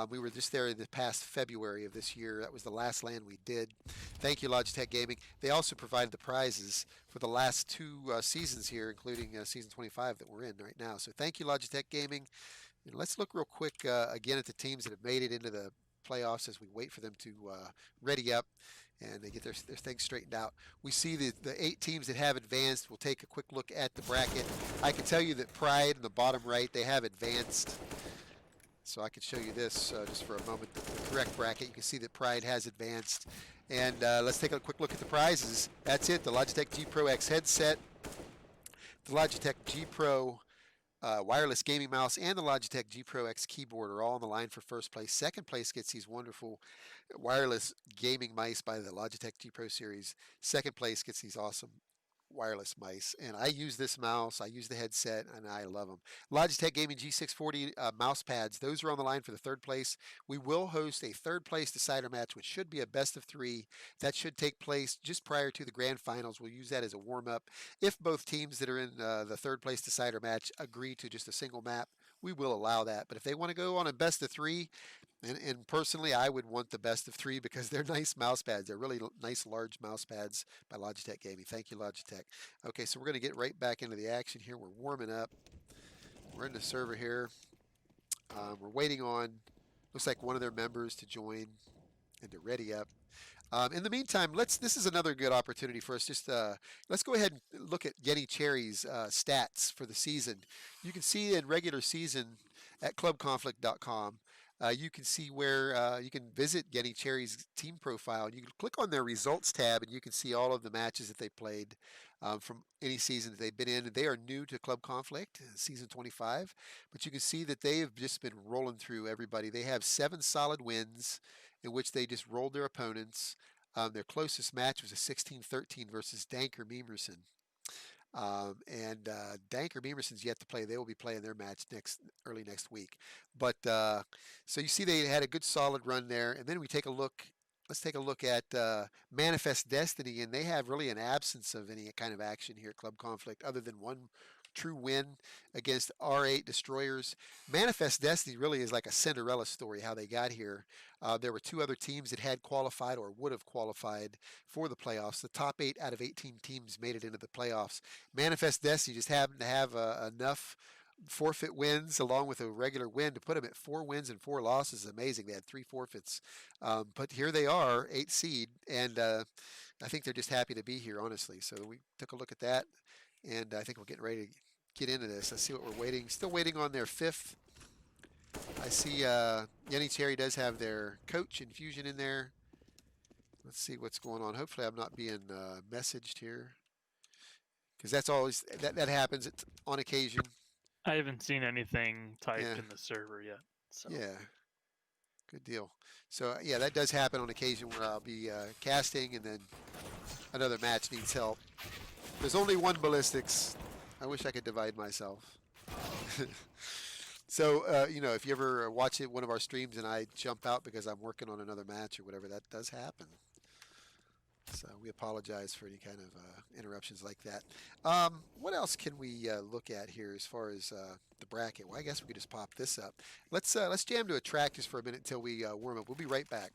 We were just there in the past February of this year. That was the last LAN we did. Thank you, Logitech Gaming. They also provided the prizes for the last 2 seasons here, including season 25 that we're in right now. So thank you, Logitech Gaming. And let's look real quick again at the teams that have made it into the playoffs as we wait for them to ready up and they get their things straightened out. We see the 8 teams that have advanced. We'll take a quick look at the bracket. I can tell you that Pride in the bottom right, they have advanced. So I can show you this just for a moment, the correct bracket. You can see that Pride has advanced. And let's take a quick look at the prizes. That's it, the Logitech G Pro X headset, the Logitech G Pro wireless gaming mouse, and the Logitech G Pro X keyboard are all on the line for first place. Second place gets these wonderful wireless gaming mice by the Logitech G Pro series. Second place gets these awesome wireless mice, and I use this mouse, I use the headset, and I love them. Logitech Gaming G640 mouse pads, those are on the line for the third place. We will host a third place decider match, which should be a best of 3. That should take place just prior to the grand finals. We'll use that as a warm-up. If both teams that are in the third place decider match agree to just a single map, we will allow that. But if they want to go on a best of 3, and personally, I would want the best of 3 because they're nice mouse pads. They're really nice, large mouse pads by Logitech Gaming. Thank you, Logitech. Okay, so we're going to get right back into the action here. We're warming up. We're in the server here. We're waiting on, looks like one of their members to join and to ready up. In the meantime, this is another good opportunity for us. Let's go ahead and look at YeniCherry's stats for the season. You can see in regular season at clubconflict.com. You can see where you can visit YeniCherry's team profile. You can click on their results tab, and you can see all of the matches that they played from any season that they've been in. They are new to Club Conflict, season 25, but you can see that they have just been rolling through everybody. They have 7 solid wins in which they just rolled their opponents. Their closest match was a 16-13 versus Danker Memerson. Danker Memerson's yet to play. They will be playing their match early next week. But so you see they had a good solid run there. And then we take a look. Let's take a look at Manifest Destiny, and they have really an absence of any kind of action here at Club Conflict other than one true win against R8 Destroyers. Manifest Destiny really is like a Cinderella story how they got here. There were 2 other teams that had qualified or would have qualified for the playoffs. The top 8 out of 18 teams made it into the playoffs. Manifest Destiny just happened to have enough forfeit wins along with a regular win to put them at 4 wins and 4 losses. Amazing. They had 3 forfeits. But here they are, 8th seed, and I think they're just happy to be here, honestly. So we took a look at that, and I think we're getting ready to get into this. Let's see what we're waiting. Still waiting on their 5th. I see YeniCherry does have their coach infusion in there. Let's see what's going on. Hopefully I'm not being messaged here, because that's always that happens on occasion. I haven't seen anything typed in the server yet. So. Yeah, good deal. So yeah, that does happen on occasion where I'll be casting and then another match needs help. There's only one ballistics. I wish I could divide myself. So, you know, if you ever watch one of our streams and I jump out because I'm working on another match or whatever, that does happen. So we apologize for any kind of interruptions like that. What else can we look at here as far as the bracket? Well, I guess we could just pop this up. Let's jam to a track just for a minute until we warm up. We'll be right back.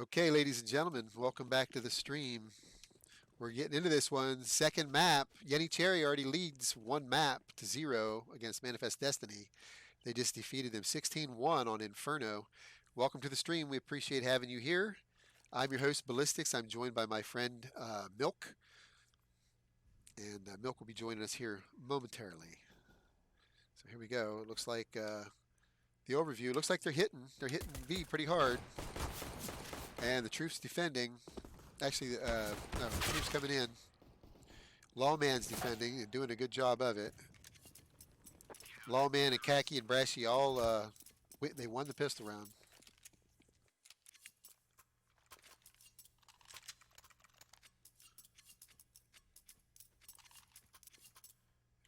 Okay, ladies and gentlemen, welcome back to the stream. We're getting into this one. Second map. YeniCherry already leads 1 map to 0 against Manifest Destiny. They just defeated them 16-1 on Inferno. Welcome to the stream. We appreciate having you here. I'm your host, Ballistics. I'm joined by my friend Milk. And Milk will be joining us here momentarily. So here we go. It looks like the overview. Looks like they're hitting B pretty hard. And the troops defending. Actually, no, the troops coming in. Lawman's defending and doing a good job of it. Lawman and Khaki and Brashy all, they won the pistol round.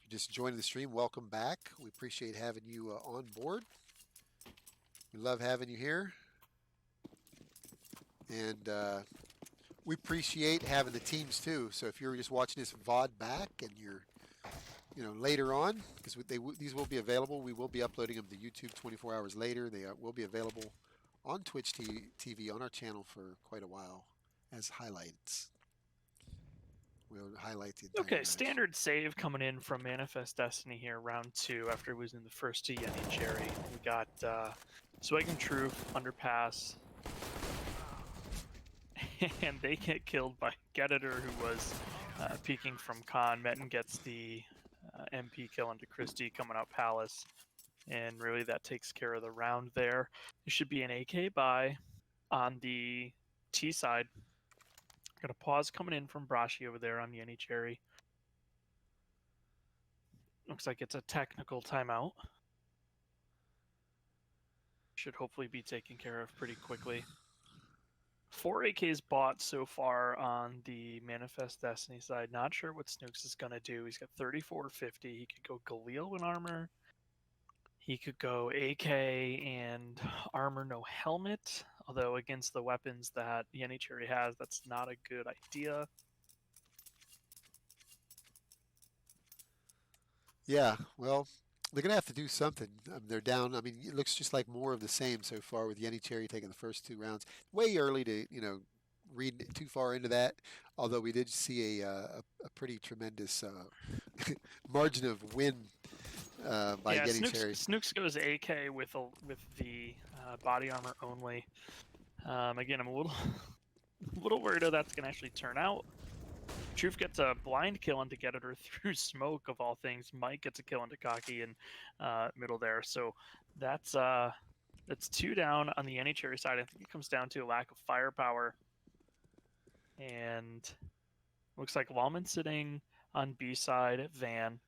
If you're just joining the stream, welcome back. We appreciate having you on board. We love having you here. And we appreciate having the teams too. So if you're just watching this VOD back and you're, later on, because these will be available. We will be uploading them to YouTube 24 hours later. They will be available on Twitch TV on our channel for quite a while as highlights. We'll highlight the entire match. Standard save coming in from Manifest Destiny here, round 2, after losing the first to YeniCherry. We got Swag and Truth, Underpass, and they get killed by Geditor, who was peeking from Khan. Metin gets the MP kill into Christie coming out Palace, and really that takes care of the round there. There should be an AK buy on the T side. Got a pause coming in from Brashy over there on YeniCherry. Looks like it's a technical timeout. Should hopefully be taken care of pretty quickly. 4 AKs bought so far on the Manifest Destiny side. Not sure what Snooks is going to do. He's got 3450. He could go Galil in armor. He could go AK and armor no helmet. Although against the weapons that YeniCherry has, that's not a good idea. Yeah, well, they're going to have to do something. They're down. I mean, it looks just like more of the same so far with YeniCherry taking the first 2 rounds. Way early to, read too far into that, although we did see a pretty tremendous margin of win by YeniCherry. Snooks goes AK with the body armor only. Again, I'm a little worried how that's going to actually turn out. Truth gets a blind kill into Geditor through smoke, of all things. Mike gets a kill into Khaki in middle there. So that's 2 down on the YeniCherry side. I think it comes down to a lack of firepower. And looks like Lawman sitting on B side, Van.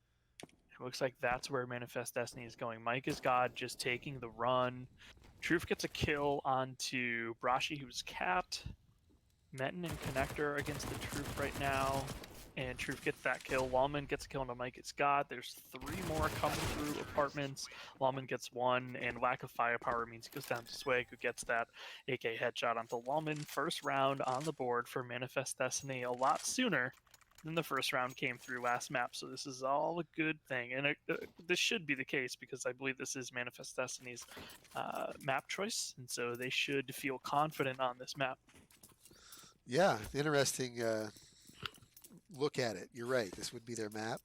It looks like that's where Manifest Destiny is going. Mike is God, just taking the run. Truth gets a kill onto Brashy, who's capped. Metin and Connector against the Truth right now. And Truth gets that kill. Lawman gets a kill into Mike is God. There's 3 more coming through apartments. Lawman gets 1, and lack of firepower means he goes down to Swag, who gets that AK headshot onto Lawman. First round on the board for Manifest Destiny a lot sooner than the first round came through last map. So this is all a good thing. And this should be the case because I believe this is Manifest Destiny's map choice. And so they should feel confident on this map. Yeah, interesting look at it. You're right. This would be their map.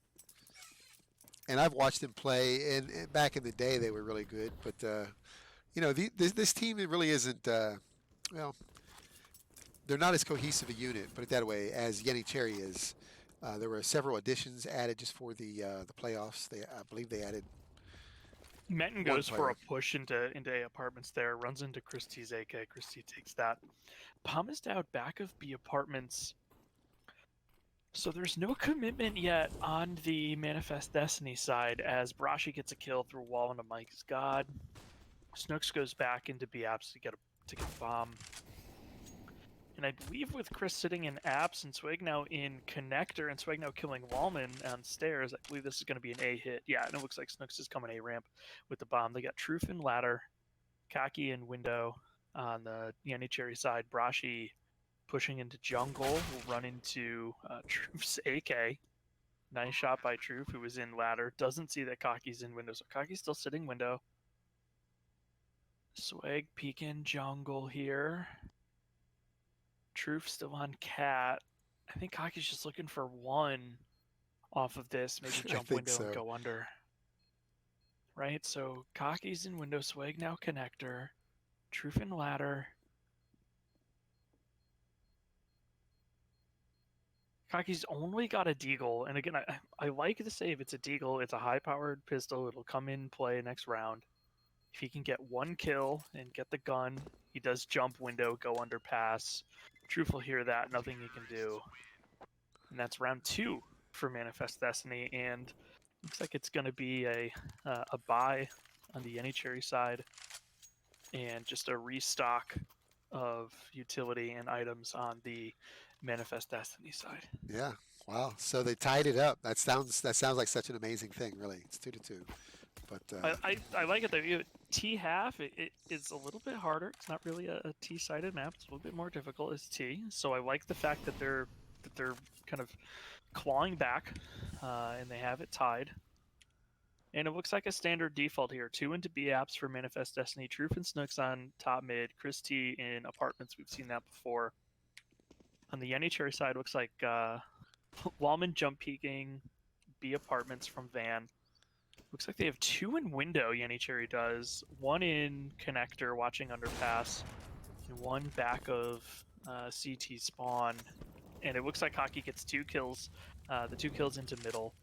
And I've watched them play, and back in the day they were really good. But, this team, it really isn't, well, they're not as cohesive a unit, put it that way, as YeniCherry is. There were several additions added just for the playoffs. I believe they added. Metin goes for a push into A apartments there, runs into Christie's AK. Christie takes that. Palm is out back of B apartments. So there's no commitment yet on the Manifest Destiny side as Brashy gets a kill through a wall into Mike's God. Snooks goes back into B apps to get a bomb. And I believe with Chris sitting in apps and Swag now in connector and Swag now killing Wallman on stairs, I believe this is going to be an A hit. Yeah, and it looks like Snooks is coming A ramp with the bomb. They got Truth in ladder, Khaki in window on the YeniCherry side. Brashy pushing into jungle will run into Truth's AK. Nice shot by Truth, who was in ladder. Doesn't see that Kaki's in window, so Kaki's still sitting window. Swag peeking jungle here. Truth still on Cat. I think Kaki's just looking for one off of this. Maybe jump window so. and go under. Right? So Kaki's in window, Swag now connector. Truth in ladder. Kaki's only got a deagle, and again, I like to say if it's a deagle, it's a high-powered pistol. It'll come in play next round. If he can get one kill and get the gun, he does jump window, go under pass. Truth will hear that, nothing he can do. And that's round 2 for Manifest Destiny, and looks like it's going to be a buy on the YeniCherry side, and just a restock of utility and items on the Manifest Destiny side. Yeah. Wow. So they tied it up. That sounds like such an amazing thing, really. It's 2-2. But I like it though. T half it is a little bit harder. It's not really a T sided map. It's a little bit more difficult as T. So I like the fact that they're kind of clawing back, and they have it tied. And it looks like a standard default here. 2 into B apps for Manifest Destiny. Truth and Snooks on top mid. Chris T in apartments. We've seen that before. On the YeniCherry side, looks like Wallman jump peeking, B apartments from Van. Looks like they have 2 in window, YeniCherry does. 1 in connector, watching underpass, and 1 back of CT spawn. And it looks like Hockey gets 2 kills, the 2 kills into middle,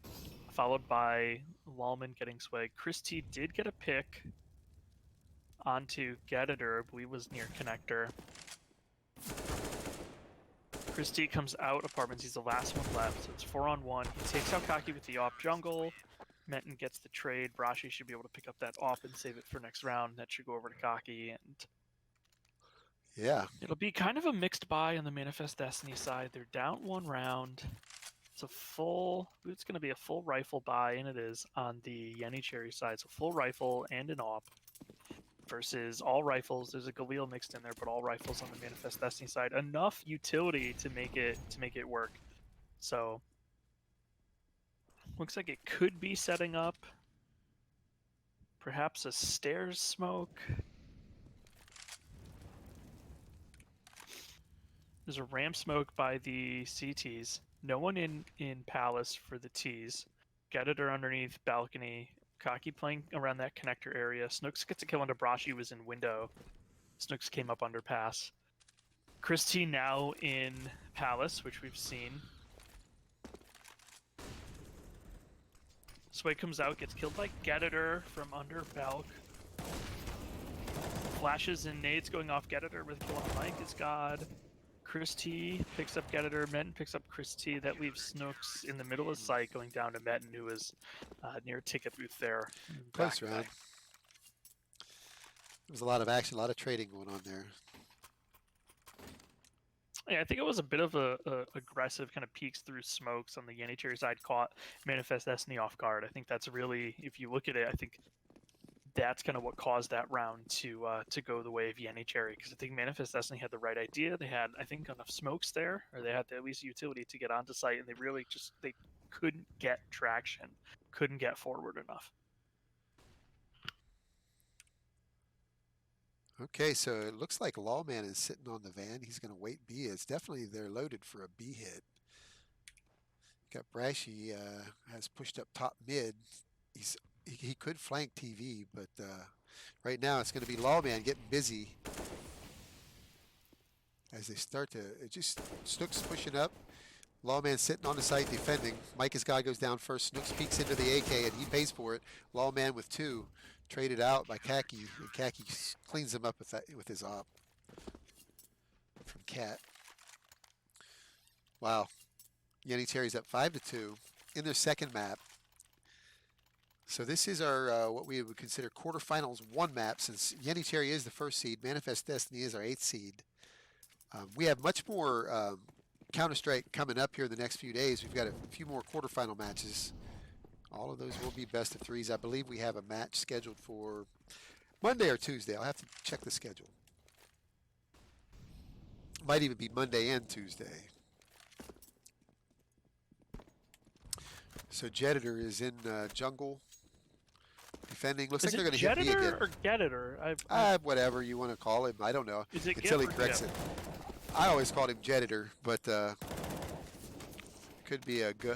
followed by Wallman getting swag. Chris T did get a pick onto Geditor, I believe was near connector. Chris T comes out apartments, he's the last one left, so it's 4-on-1. He takes out Kaki with the off jungle. Menton gets the trade. Brashi should be able to pick up that off and save it for next round. That should go over to Kaki, and yeah, it'll be kind of a mixed buy on the Manifest Destiny side. They're down 1 round. It's going to be a full rifle buy, and it is on the YeniCherry side. So full rifle and an AWP versus all rifles. There's a Galil mixed in there, but all rifles on the Manifest Destiny side. Enough utility to make it work. So looks like it could be setting up perhaps a stairs smoke. There's a ramp smoke by the CTs. No one in Palace for the Ts. Geditor underneath balcony. Kaki playing around that connector area. Snooks gets a kill into Brashi, was in window. Snooks came up underpass. Chris T now in Palace, which we've seen. Sway comes out, gets killed by Geditor from under Balk. Flashes and nades going off Geditor with kill on Mike is God. Chris T picks up Geditor, Metten picks up Chris T. That leaves Snooks in the middle of sight going down to Metten, who is near ticket booth there. Close round. There was a lot of action, a lot of trading going on there. Yeah, I think it was a bit of a aggressive kind of peeks through smokes on the YeniCherry side, caught Manifest Destiny off guard. I think that's really, if you look at it, I think that's kind of what caused that round to go the way of YeniCherry, because I think Manifest Destiny had the right idea. They had, I think, enough smokes there, or they had at least utility to get onto site, and they really just couldn't get traction, couldn't get forward enough. Okay, so it looks like Lawman is sitting on the van. He's going to wait B. It's definitely they're loaded for a B hit. Got Brashi has pushed up top mid. He could flank TV, but right now it's going to be Lawman getting busy as they start to. Snooks pushing up. Lawman sitting on the site defending. Micah's guy goes down first. Snooks peeks into the AK and he pays for it. Lawman with 2. Traded out by Kaki, and Kaki cleans him up with his op from Cat. Wow. YeniCherry's up 5-2 in their second map. So this is our what we would consider quarterfinals 1 map, since YeniCherry is the 1st seed, Manifest Destiny is our 8th seed. We have much more Counter-Strike coming up here in the next few days. We've got a few more quarterfinal matches. All of those will be best of 3s. I believe we have a match scheduled for Monday or Tuesday. I'll have to check the schedule. Might even be Monday and Tuesday. So Geditor is in jungle defending. Looks like they're going to hit me again. Or Geditor? Whatever you want to call him. I don't know Is it until he Gip or corrects Gip? it. I always called him Jeditor, but could be a G.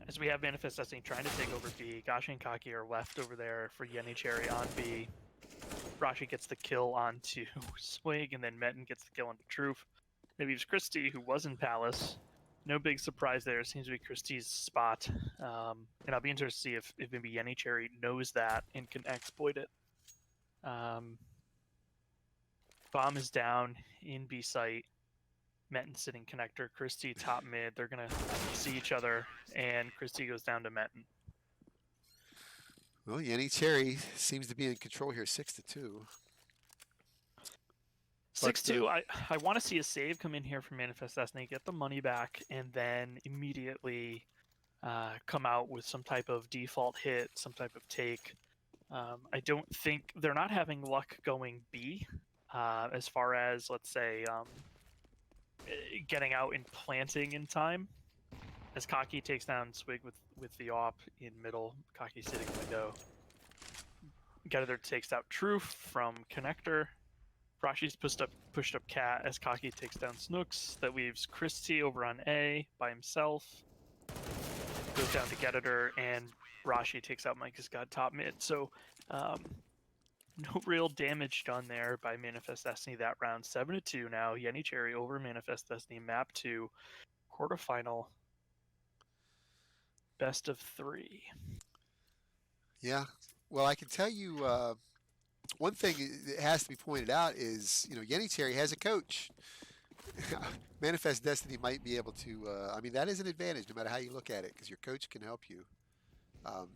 As we have Manifest Destiny trying to take over B, Gashi and Kaki are left over there for YeniCherry on B. Rashi gets the kill onto Swig, and then Metin gets the kill onto Truth. It leaves Christie, who was in Palace. No big surprise there. It seems to be Christie's spot. And I'll be interested to see if maybe YeniCherry knows that and can exploit it. Bomb is down in B site. Metin sitting connector. Christie top mid. They're going to see each other, and Christie goes down to Metin. Well, YeniCherry seems to be in control here, 6-2. 6-2. I want to see a save come in here from Manifest Destiny, get the money back, and then immediately come out with some type of default hit, some type of take. I don't think they're not having luck going B as far as, let's say, getting out and planting in time. As Kaki takes down Swig with the op in middle, Kaki sitting window. Getter takes out Truth from connector. Rashi's pushed up Cat as Kaki takes down Snooks. That leaves Christie over on A by himself. Goes down to Getter, and Rashi takes out Micah's God top mid. So no real damage done there by Manifest Destiny that round. 7-2 now. YeniCherry over Manifest Destiny. Map 2. Quarterfinal. Best of 3. Yeah. Well, I can tell you one thing that has to be pointed out is, YeniCherry has a coach. Manifest Destiny might be able to, I mean, that is an advantage no matter how you look at it, because your coach can help you.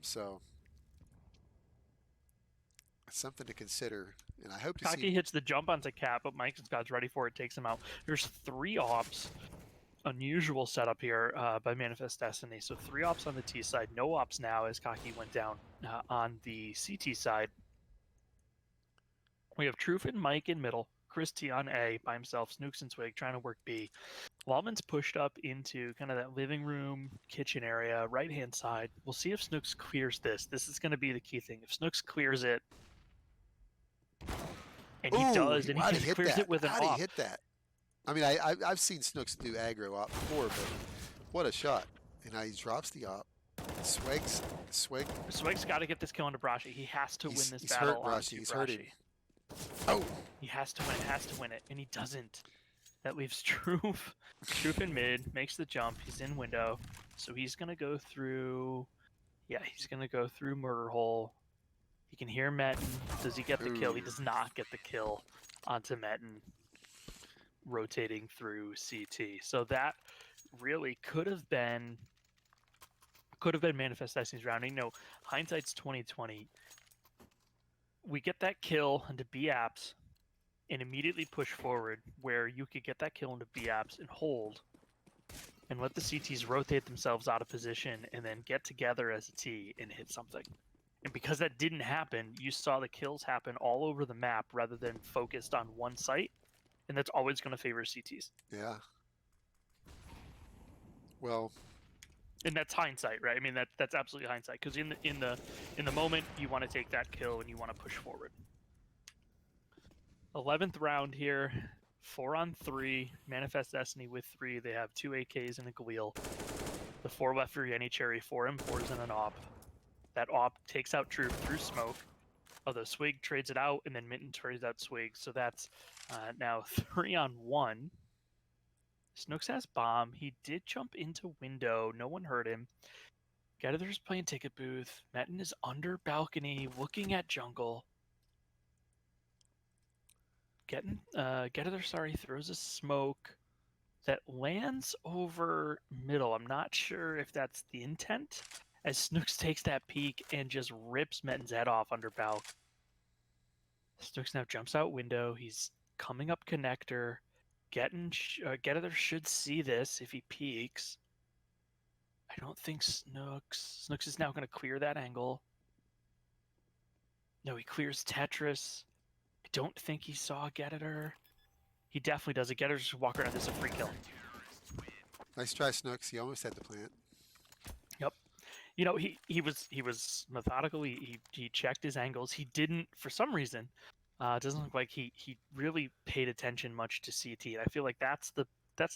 So it's something to consider, and I hope to Kaki hits the jump onto Cat, but Mike's God's ready for it, takes him out. There's 3 ops. Unusual setup here by Manifest Destiny. So 3 ops on the T side, no ops now as Kaki went down on the CT side. We have Truth and Mike in middle, Christie on A by himself, Snooks and Swig trying to work B. Waldman's pushed up into kind of that living room, kitchen area, right-hand side. We'll see if Snooks clears this. This is going to be the key thing. If Snooks clears it, and he does, and he clears it with an op. How did he hit that? I mean, I've seen Snooks do aggro op before, but what a shot. And now he drops the op. Swig's got to get this kill on Brashi. He has to win this battle on Brashi. He's hurt him. Oh! He has to win it, and he doesn't. That leaves Truth. Truth in mid, makes the jump. He's in window. So he's going to go through... Yeah, he's going to go through Murder Hole. He can hear Metin. Does he get the kill? He does not get the kill onto Metin. Rotating through CT. So that really could have been Manifest Destiny's rounding. No, hindsight's 2020. We get that kill into B apps and immediately push forward where you could get that kill into B apps and hold and let the CTs rotate themselves out of position and then get together as a T and hit something. And because that didn't happen, you saw the kills happen all over the map rather than focused on one site. And that's always going to favor CTs. Yeah. Well, and that's hindsight, right? I mean, that's absolutely hindsight. Because in the moment, you want to take that kill and you want to push forward. 11th round here, 4-on-3. Manifest Destiny with 3. They have 2 AKs and a Galil. The 4 left for YeniCherry, 4 M4s and an op. That op takes out Truth through smoke. Although Swig trades it out, and then Minton trades out Swig. So that's now 3-on-1. Snooks has bomb. He did jump into window. No one heard him. Getter's playing ticket booth. Metin is under balcony, looking at jungle. Getter, throws a smoke that lands over middle. I'm not sure if that's the intent. As Snooks takes that peek and just rips Metin's head off under Balk. Snooks now jumps out window. He's coming up connector. Getter should see this if he peeks. I don't think Snooks is now going to clear that angle. No, he clears Tetris. I don't think he saw Getter. He definitely does. Getter just walk around. This is a free kill. Nice try, Snooks. He almost had the plant. Yep. You know, he was methodical. He checked his angles. He didn't, for some reason, It doesn't look like he really paid attention much to CT. And I feel like that's the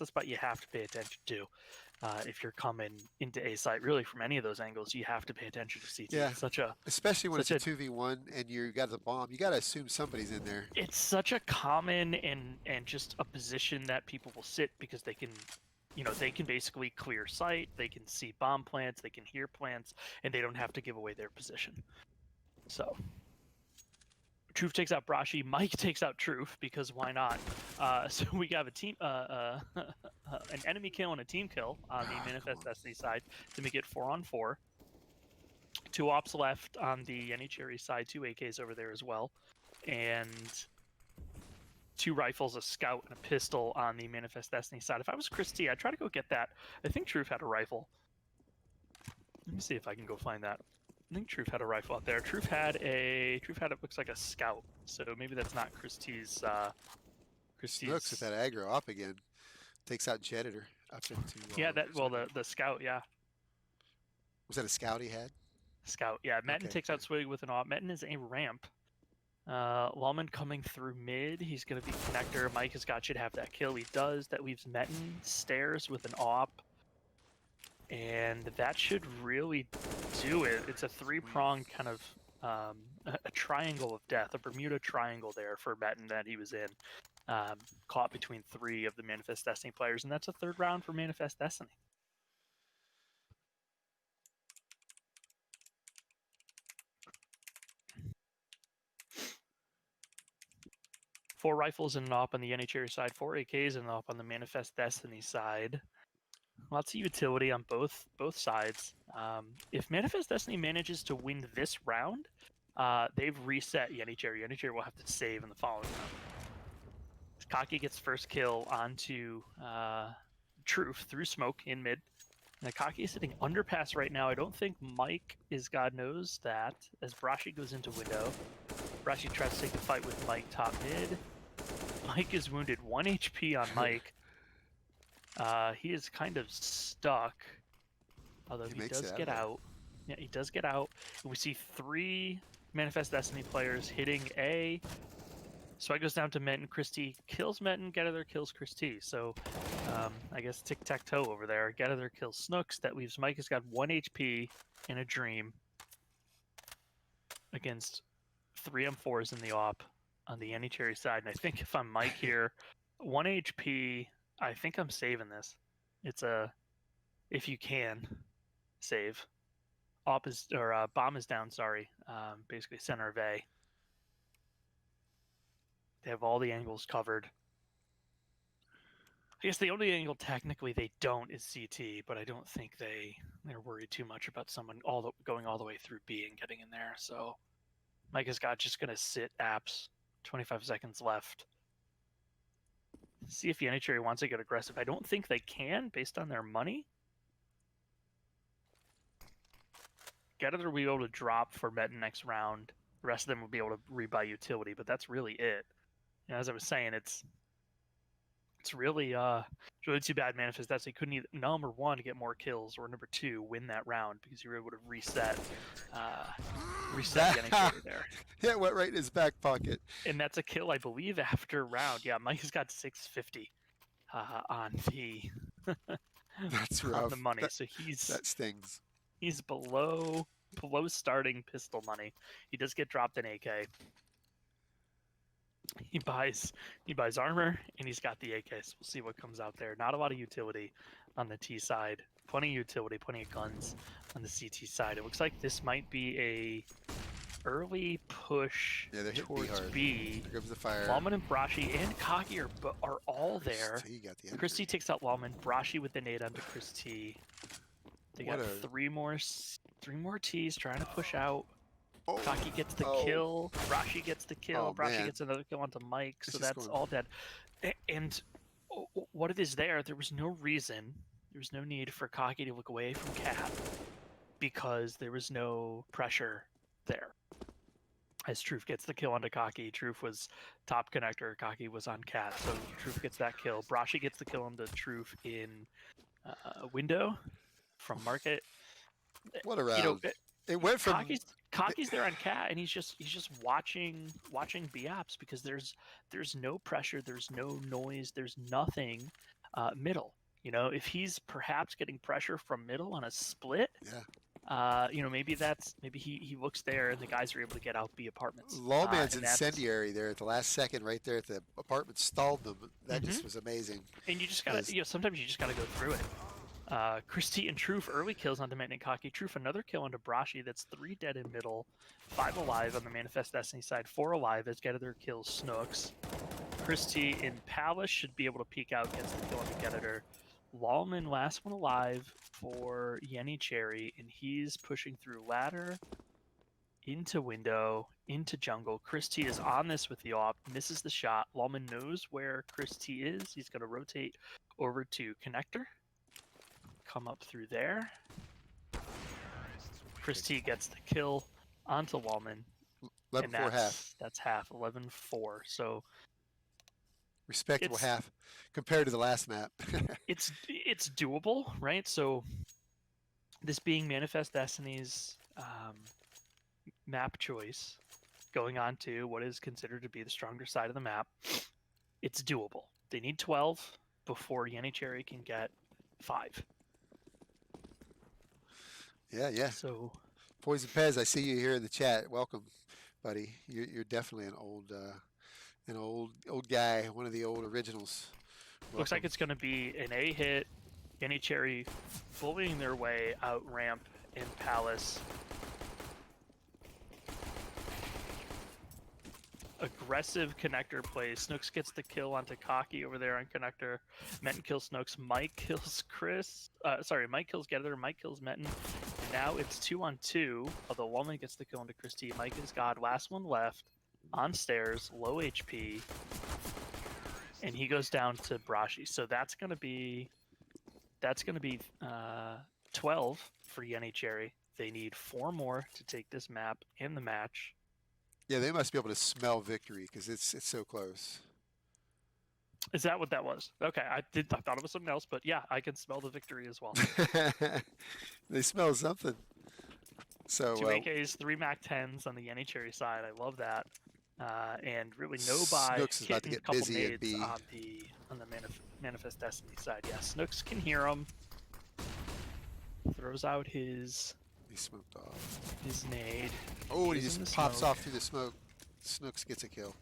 spot you have to pay attention to. If you're coming into A site, really from any of those angles, you have to pay attention to CT. Yeah, It's such a especially when it's a 2v1 and you got the bomb. You got to assume somebody's in there. it's such a common and just a position that people will sit because they can, they can basically clear sight, they can see bomb plants, they can hear plants, and they don't have to give away their position. So Truth takes out Brashi. Mike takes out Truth because why not? So we have a team, an enemy kill and a team kill on the Manifest Destiny side to make it 4-on-4. 2 ops left on the YeniCherry side, 2 AKs over there as well, and 2 rifles, a scout, and a pistol on the Manifest Destiny side. If I was Chris T, I'd try to go get that. I think Truth had a rifle. Let me see if I can go find that. I think Truth had a rifle out there. Truth had it looks like a scout, so maybe that's not Chris T's. Snooks with that aggro up again. Takes out Jeditor up into. Yeah, the scout, yeah. Was that a scout he had? Scout, yeah. Metin takes out Swig with an op. Metin is a ramp. Lawman coming through mid. He's going to be connector. Mike has got, should have that kill. He does. That leaves Metin stairs with an op. And that should really do it. It's a 3-pronged kind of a triangle of death, a Bermuda triangle there for Metin that he was in. Caught between 3 of the Manifest Destiny players, and that's a 3rd round for Manifest Destiny. Four rifles and an op on the YeniCherry side, 4 AKs and an op on the Manifest Destiny side. Lots of utility on both sides. If Manifest Destiny manages to win this round, they've reset YeniCherry. YeniCherry will have to save in the following round. Kaki gets first kill onto Truth through smoke in mid. Now Kaki is sitting underpass right now. I don't think Mike is God knows that. As Brashi goes into window, Brashi tries to take the fight with Mike top mid. Mike is wounded, 1 HP on Mike. He is kind of stuck, although he does get out. Yeah, he does get out. And we see 3 Manifest Destiny players hitting A. Swag goes down to Metin. Christie kills Metin. Getother kills Christie. So, I guess tic-tac-toe over there. Getother kills Snooks. That leaves Mike has got 1 HP in a dream against 3 M4s in the op on the YeniCherry side. And I think if I'm Mike here, 1 HP, I think I'm saving this. It's a, if you can, save. Bomb is down, sorry. Basically center of A. They have all the angles covered. I guess the only angle technically they don't is CT, but I don't think they're worried too much about someone going all the way through B and getting in there. So Mike has got just going to sit apps. 25 seconds left. See if YeniCherry wants to get aggressive. I don't think they can based on their money. Getother will be able to drop for Metin next round. The rest of them will be able to rebuy utility, but that's really it. As I was saying, it's really too bad Manifest Destiny couldn't either, number 1, get more kills, or number 2, win that round because you were able to reset YeniCherry there. Yeah, went right in his back pocket. And that's a kill, I believe, after round. Yeah, Mike's got 650 on the that's rough. On the money. So that stings. He's below starting pistol money. He does get dropped an AK. He buys armor, and he's got the AKs. We'll see what comes out there. Not a lot of utility on the T side. Plenty of utility, plenty of guns on the CT side. It looks like this might be a early push towards B. Here comes the fire. Lawman and Brashi and Kaki are all there. Christie takes out Lawman. Brashi with the nade onto Christie. They got 3 more T's trying to push out. Kaki gets the kill. Brashi gets the kill. Brashi gets another kill onto Mike. So that's all dead. And what it is there was no reason. There was no need for Kaki to look away from Cat because there was no pressure there. As Truth gets the kill onto Kaki, Truth was top connector. Kaki was on Cat, so Truth gets that kill. Brashi gets the kill onto Truth in window from market. What a round! It went from Kaki's there on cat, and he's just watching Biops because there's no pressure, there's no noise, there's nothing middle. You know, if he's perhaps getting pressure from middle on a split, you know, maybe he looks there and the guys are able to get out B apartments. Lawman's incendiary there at the last second, right there at the apartment, stalled them. That just was amazing. And you just gotta, you know, sometimes you just gotta go through it. Christie and Truth early kills on Dement and Kaki. Truth another kill on Brashi. That's 3 dead in middle, 5 alive on the Manifest Destiny side, 4 alive as Getter kills Snooks. Christie in Palace should be able to peek out, gets the kill on the Getter. Lawman last one alive for YeniCherry, and he's pushing through ladder, into window, into jungle. Christie is on this with the op, misses the shot. Lawman knows where Christie is. He's going to rotate over to connector. Come up through there. Christie gets the kill onto Lawman. 11-4 half. That's half, 11-4. So respectable half compared to the last map. it's doable, right? So this being Manifest Destiny's map choice, going on to what is considered to be the stronger side of the map, it's doable. They need 12 before YeniCherry can get 5. Yeah. So, Poison Pez, I see you here in the chat. Welcome, buddy. You're definitely an old guy, one of the old originals. Welcome. Looks like it's going to be an A hit. YeniCherry bullying their way out ramp in Palace. Aggressive connector play. Snooks gets the kill onto Kaki over there on connector. Metten kills Snooks. Mike kills Chris. Mike kills Getter. Mike kills Metten. And now it's 2-on-2. Although Woman gets the kill onto Christie. Mike is God. Last one left. On stairs. Low HP. And he goes down to Brashi. So that's gonna be 12 for YeniCherry. They need 4 more to take this map in the match. Yeah, they must be able to smell victory because it's so close. Is that what that was? Okay, I thought it was something else, but yeah, I can smell the victory as well. They smell something. So 2 AKs, 3 MAC-10s on the YeniCherry side. I love that. And really no buy. Snooks is about to get busy at B. On the Manifest Destiny side. Yeah, Snooks can hear him. Throws out his... He smoked off. His nade. Oh, and he just pops off through the smoke. Snooks gets a kill.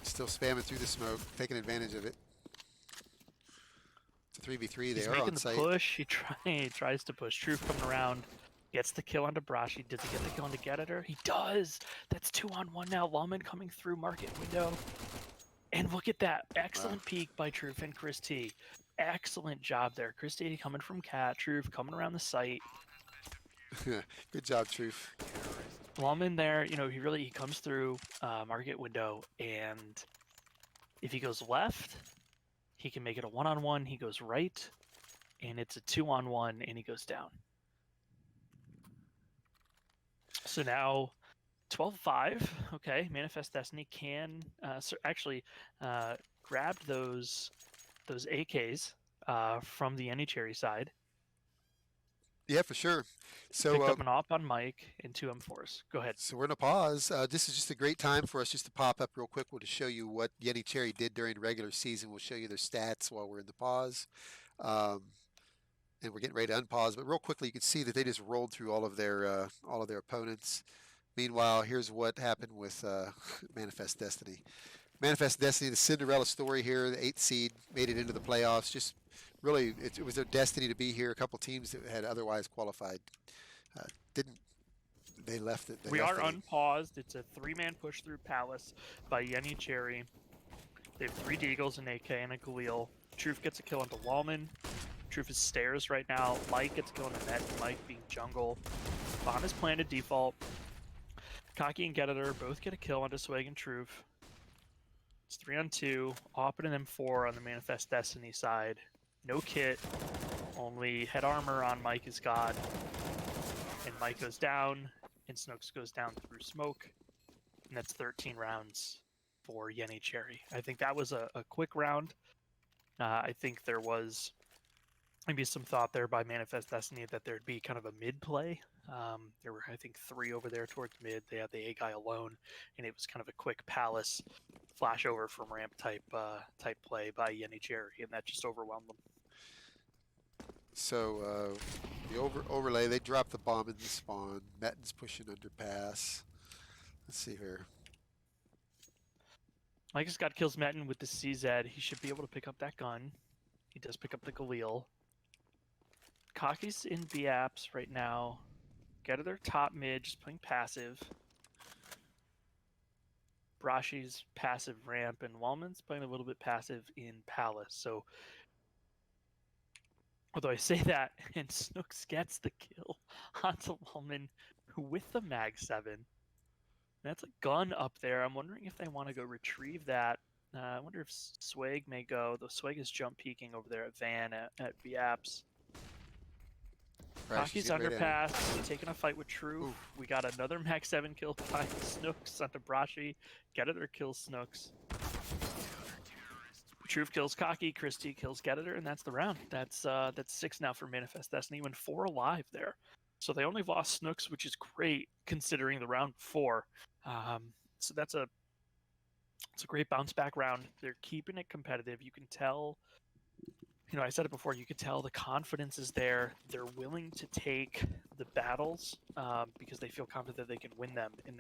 Still spamming through the smoke, taking advantage of it. It's a 3v3. They are on site. The push. He tries to push. Truth coming around. Gets the kill onto Brashi. Does he get the kill onto Getter? He does. That's 2-on-1 now. Lawman coming through market window. And look at that. Excellent peek by Truth and Chris T. Excellent job there. Chris T coming from Cat. Truth coming around the site. Good job, Truth. Lawman there, you know, he comes through market window, and if he goes left, he can make it a 1-on-1. He goes right, and it's a 2-on-1, and he goes down. So now 12-5. Okay, Manifest Destiny can grab those AKs from the YeniCherry side. Yeah, for sure. So picked up an op on Mike and 2 M4s. Go ahead. So we're in a pause. This is just a great time for us just to pop up real quick. We'll just show you what YeniCherry did during the regular season. We'll show you their stats while we're in the pause. And we're getting ready to unpause. But real quickly, you can see that they just rolled through all of their opponents. Meanwhile, here's what happened with Manifest Destiny. Manifest Destiny, the Cinderella story here, the 8th seed, made it into the playoffs. Just really, it was their destiny to be here. A couple teams that had otherwise qualified didn't. They left it. We are unpaused. It's a 3-man push through Palace by YeniCherry. They have 3 Deagles, an AK, and a Galil. Truth gets a kill onto Lawman. Truth is stairs right now. Mike gets a kill onto Net. Mike being jungle. Bomb is planted default. Kaki and Getter both get a kill onto Swag and Truth. It's 3-on-2. Op and an M4 on the Manifest Destiny side. No kit. Only head armor on Mike is God. And Mike goes down. And Snooks goes down through smoke. And that's 13 rounds for YeniCherry. I think that was a quick round. I think there was maybe some thought there by Manifest Destiny that there'd be kind of a mid play There were, I think, 3 over there towards mid. They had the A guy alone, and it was kind of a quick palace flash over from ramp type play by YeniCherry, and that just overwhelmed them. So the overlay, they dropped the bomb in the spawn. Metten's pushing underpass. Let's see here. Micah Scott kills Metten with the CZ. He should be able to pick up that gun. He does pick up the Galil. Kaki's in B apps right now. Get to their top mid, just playing passive. Brashi's passive ramp, and Wallman's playing a little bit passive in Palace. So, although I say that, and Snooks gets the kill onto Wallman with the Mag 7. That's a gun up there. I'm wondering if they want to go retrieve that. I wonder if Swag may go. Though Swag is jump peeking over there at Van at VApps. Kaki's underpass, taking a fight with True. Ooh. We got another Mag 7 kill by Snooks onto Brashi. Getter kills Snooks. Truth kills Kaki, Christie kills Getter, and that's the round. That's 6 now for Manifest Destiny, when 4 alive there. So they only lost Snooks, which is great considering the round 4. So it's a great bounce back round. They're keeping it competitive. You can tell, I said it before, you could tell the confidence is there. They're willing to take the battles because they feel confident that they can win them. And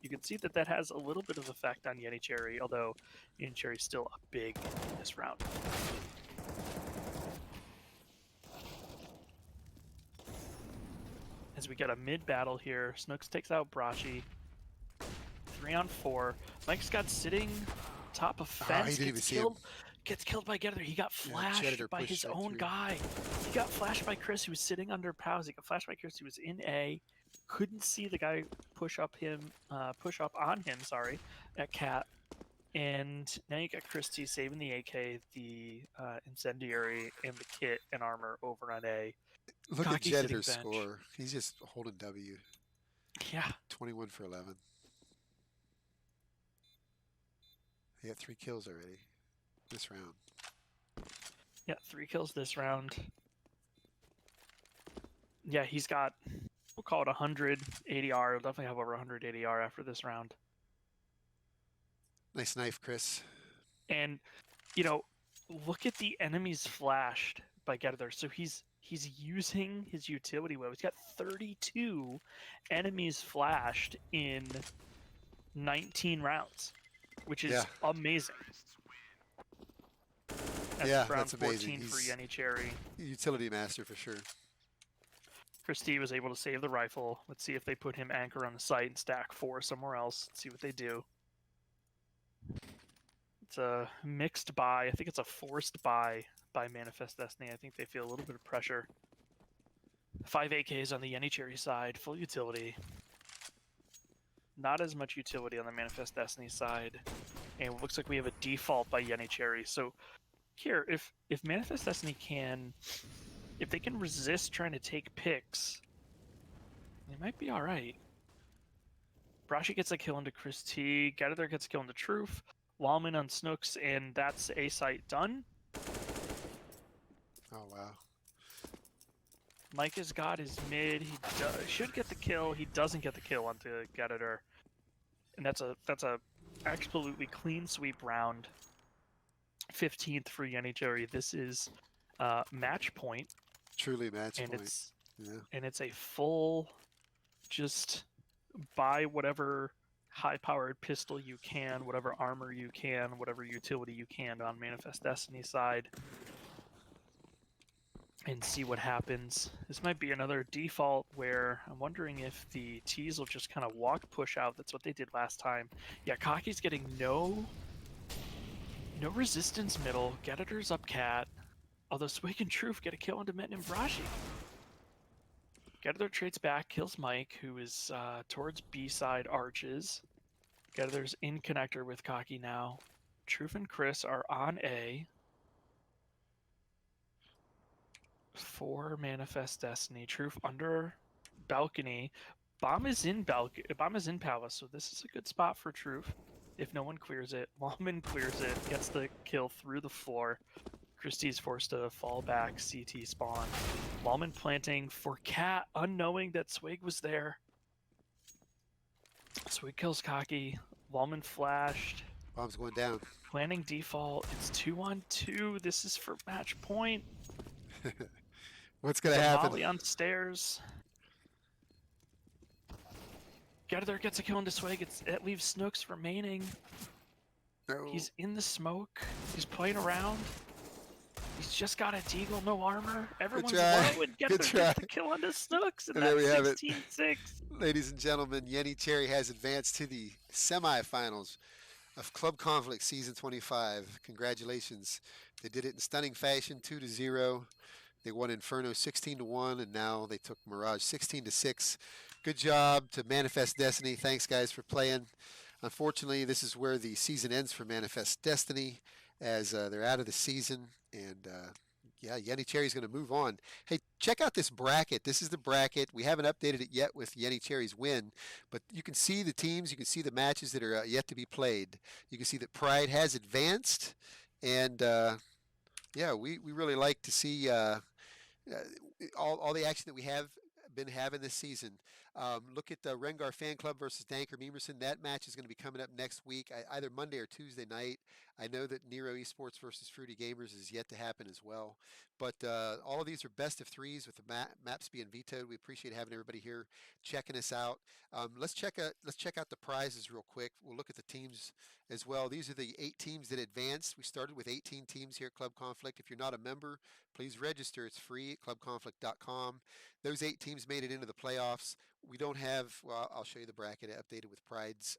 you can see that has a little bit of effect on YeniCherry, although YeniCherry's still up big in this round. As we get a mid battle here, Snooks takes out Brashi. 3 on 4. Mike Scott sitting top of fence, gets killed by Getter. He got flashed by his own guy. He got flashed by Chris, who was sitting under Pals. He got flashed by Chris, who was in A. Couldn't see the guy push up on him, at Cat. And now you got Christie saving the AK, the incendiary, and the kit and armor over on A. Look at Jediter's score. He's just holding W. Yeah. 21 for 11. He got 3 kills already this round. Yeah, 3 kills this round. Yeah, he's got, we'll call it 100 ADR. He'll definitely have over 100 ADR after this round. Nice knife, Chris. And, look at the enemies flashed by Getter. So he's using his utility web. He's got 32 enemies flashed in 19 rounds, which is amazing. That's amazing. 14 for YeniCherry. Utility master for sure. Christie was able to save the rifle. Let's see if they put him anchor on the site and stack 4 somewhere else. Let's see what they do. It's a mixed buy. I think it's a forced buy by Manifest Destiny. I think they feel a little bit of pressure. 5 AKs on the YeniCherry side, full utility. Not as much utility on the Manifest Destiny side. And it looks like we have a default by YeniCherry. So here, if Manifest Destiny if they can resist trying to take picks, they might be alright. Brashi gets a kill into Chris T. Getter gets a kill into Truth. Wallman on Snooks, and that's A site done. Oh, wow. Mike has got his mid. He should get the kill. He doesn't get the kill onto Getter. And that's a absolutely clean sweep round. 15th for YeniCherry. This is match point. Truly match point. And it's a full, just buy whatever high-powered pistol you can, whatever armor you can, whatever utility you can on Manifest Destiny side, and see what happens. This might be another default where I'm wondering if the T's will just kind of walk push out. That's what they did last time. Yeah, Kaki's getting no resistance middle. Getter's up cat. Although Swig and Truth get a kill onto Metten and Brashi. Getter trades back, kills Mike, who is towards B side arches. Getter's in connector with Kaki now. Truth and Chris are on A. For Manifest Destiny. Truth under balcony. Bomb is in palace, so this is a good spot for Truth. If no one clears it, Wallman clears it, gets the kill through the floor. Christie's forced to fall back, CT spawn. Wallman planting for Cat, unknowing that Swig was there. Swig kills Cocky. Wallman flashed. Bomb's going down. Planning default. It's 2-on-2. This is for match point. What's going to happen? Molly on stairs. Gether gets a kill into Swig. It leaves Snooks remaining. No. He's in the smoke. He's playing around. He's just got a deagle, no armor. Everyone's low and Gether gets the kill onto Snooks. And there we have it. 16-6. Ladies and gentlemen, YeniCherry has advanced to the semifinals of Club Conflict Season 25. Congratulations. They did it in stunning fashion, 2-0. They won Inferno 16-1, and now they took Mirage 16-6. Good job to Manifest Destiny. Thanks, guys, for playing. Unfortunately, this is where the season ends for Manifest Destiny, as they're out of the season. And yeah, YeniCherry's going to move on. Hey, check out this bracket. This is the bracket. We haven't updated it yet with YeniCherry's win, but you can see the teams. You can see the matches that are yet to be played. You can see that Pride has advanced, and yeah, we really like to see all the action that we have been having this season. Look at the Rengar Fan Club versus Danker Memerson. That match is going to be coming up next week, either Monday or Tuesday night. I know that Nero Esports versus Fruity Gamers is yet to happen as well. But all of these are best of threes with the maps being vetoed. We appreciate having everybody here checking us out. Let's check out the prizes real quick. We'll look at the teams as well. These are the 8 teams that advanced. We started with 18 teams here at Club Conflict. If you're not a member, please register. It's free at clubconflict.com. Those 8 teams made it into the playoffs. We don't have, well, I'll show you the bracket updated with Pride's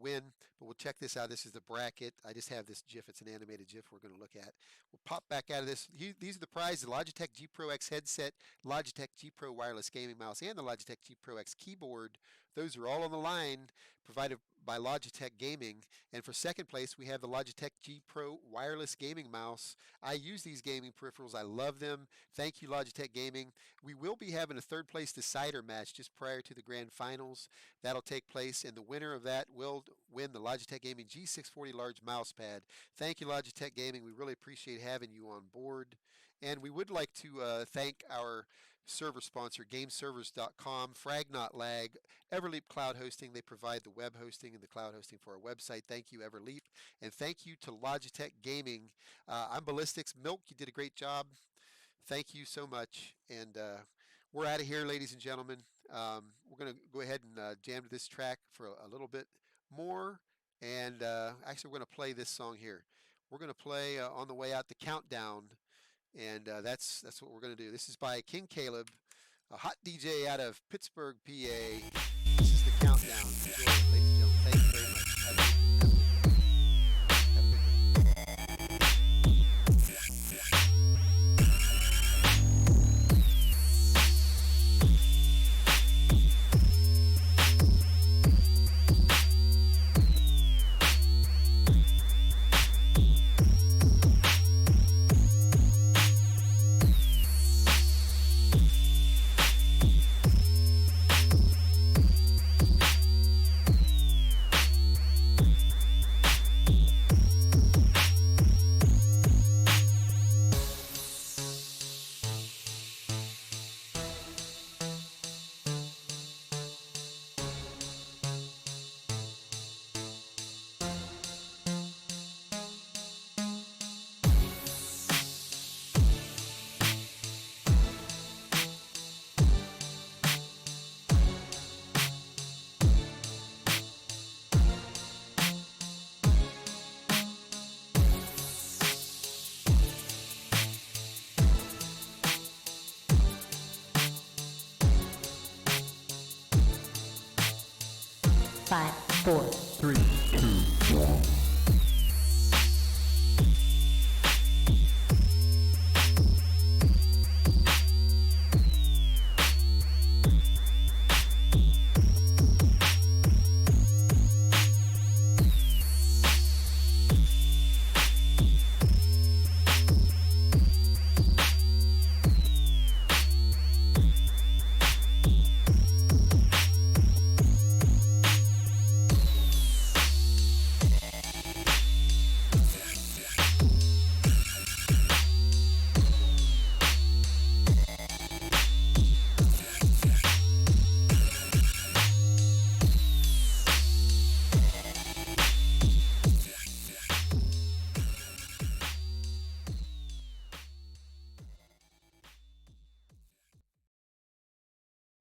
win, but we'll check this out. This is the bracket. I just have this GIF. It's an animated GIF we're going to look at. We'll pop back out of this. These are the prizes: the Logitech G Pro X headset, Logitech G Pro wireless gaming mouse, and the Logitech G Pro X keyboard. Those are all on the line, provided by Logitech Gaming. And for second place, we have the Logitech G Pro wireless gaming mouse. I use these gaming peripherals. I love them. Thank you, Logitech Gaming. We will be having a third place decider match just prior to the grand finals. That'll take place, and the winner of that will win the Logitech Gaming G640 large mouse pad. Thank you, Logitech Gaming. We really appreciate having you on board. And we would like to thank our server sponsor, GameServers.com, Fragnot Lag, Everleap Cloud Hosting. They provide the web hosting and the cloud hosting for our website. Thank you, Everleap. And thank you to Logitech Gaming. I'm Ballistics. Milk, you did a great job. Thank you so much. And we're out of here, ladies and gentlemen. We're going to go ahead and jam to this track for a little bit more. And actually, we're going to play this song here. We're going to play on the way out the countdown. And that's what we're going to do. This is by King Caleb, a hot DJ out of Pittsburgh, PA. This is the countdown. Enjoy it, ladies and gentlemen. Thank you very much. Have a good Five, four, 3, 2, 1.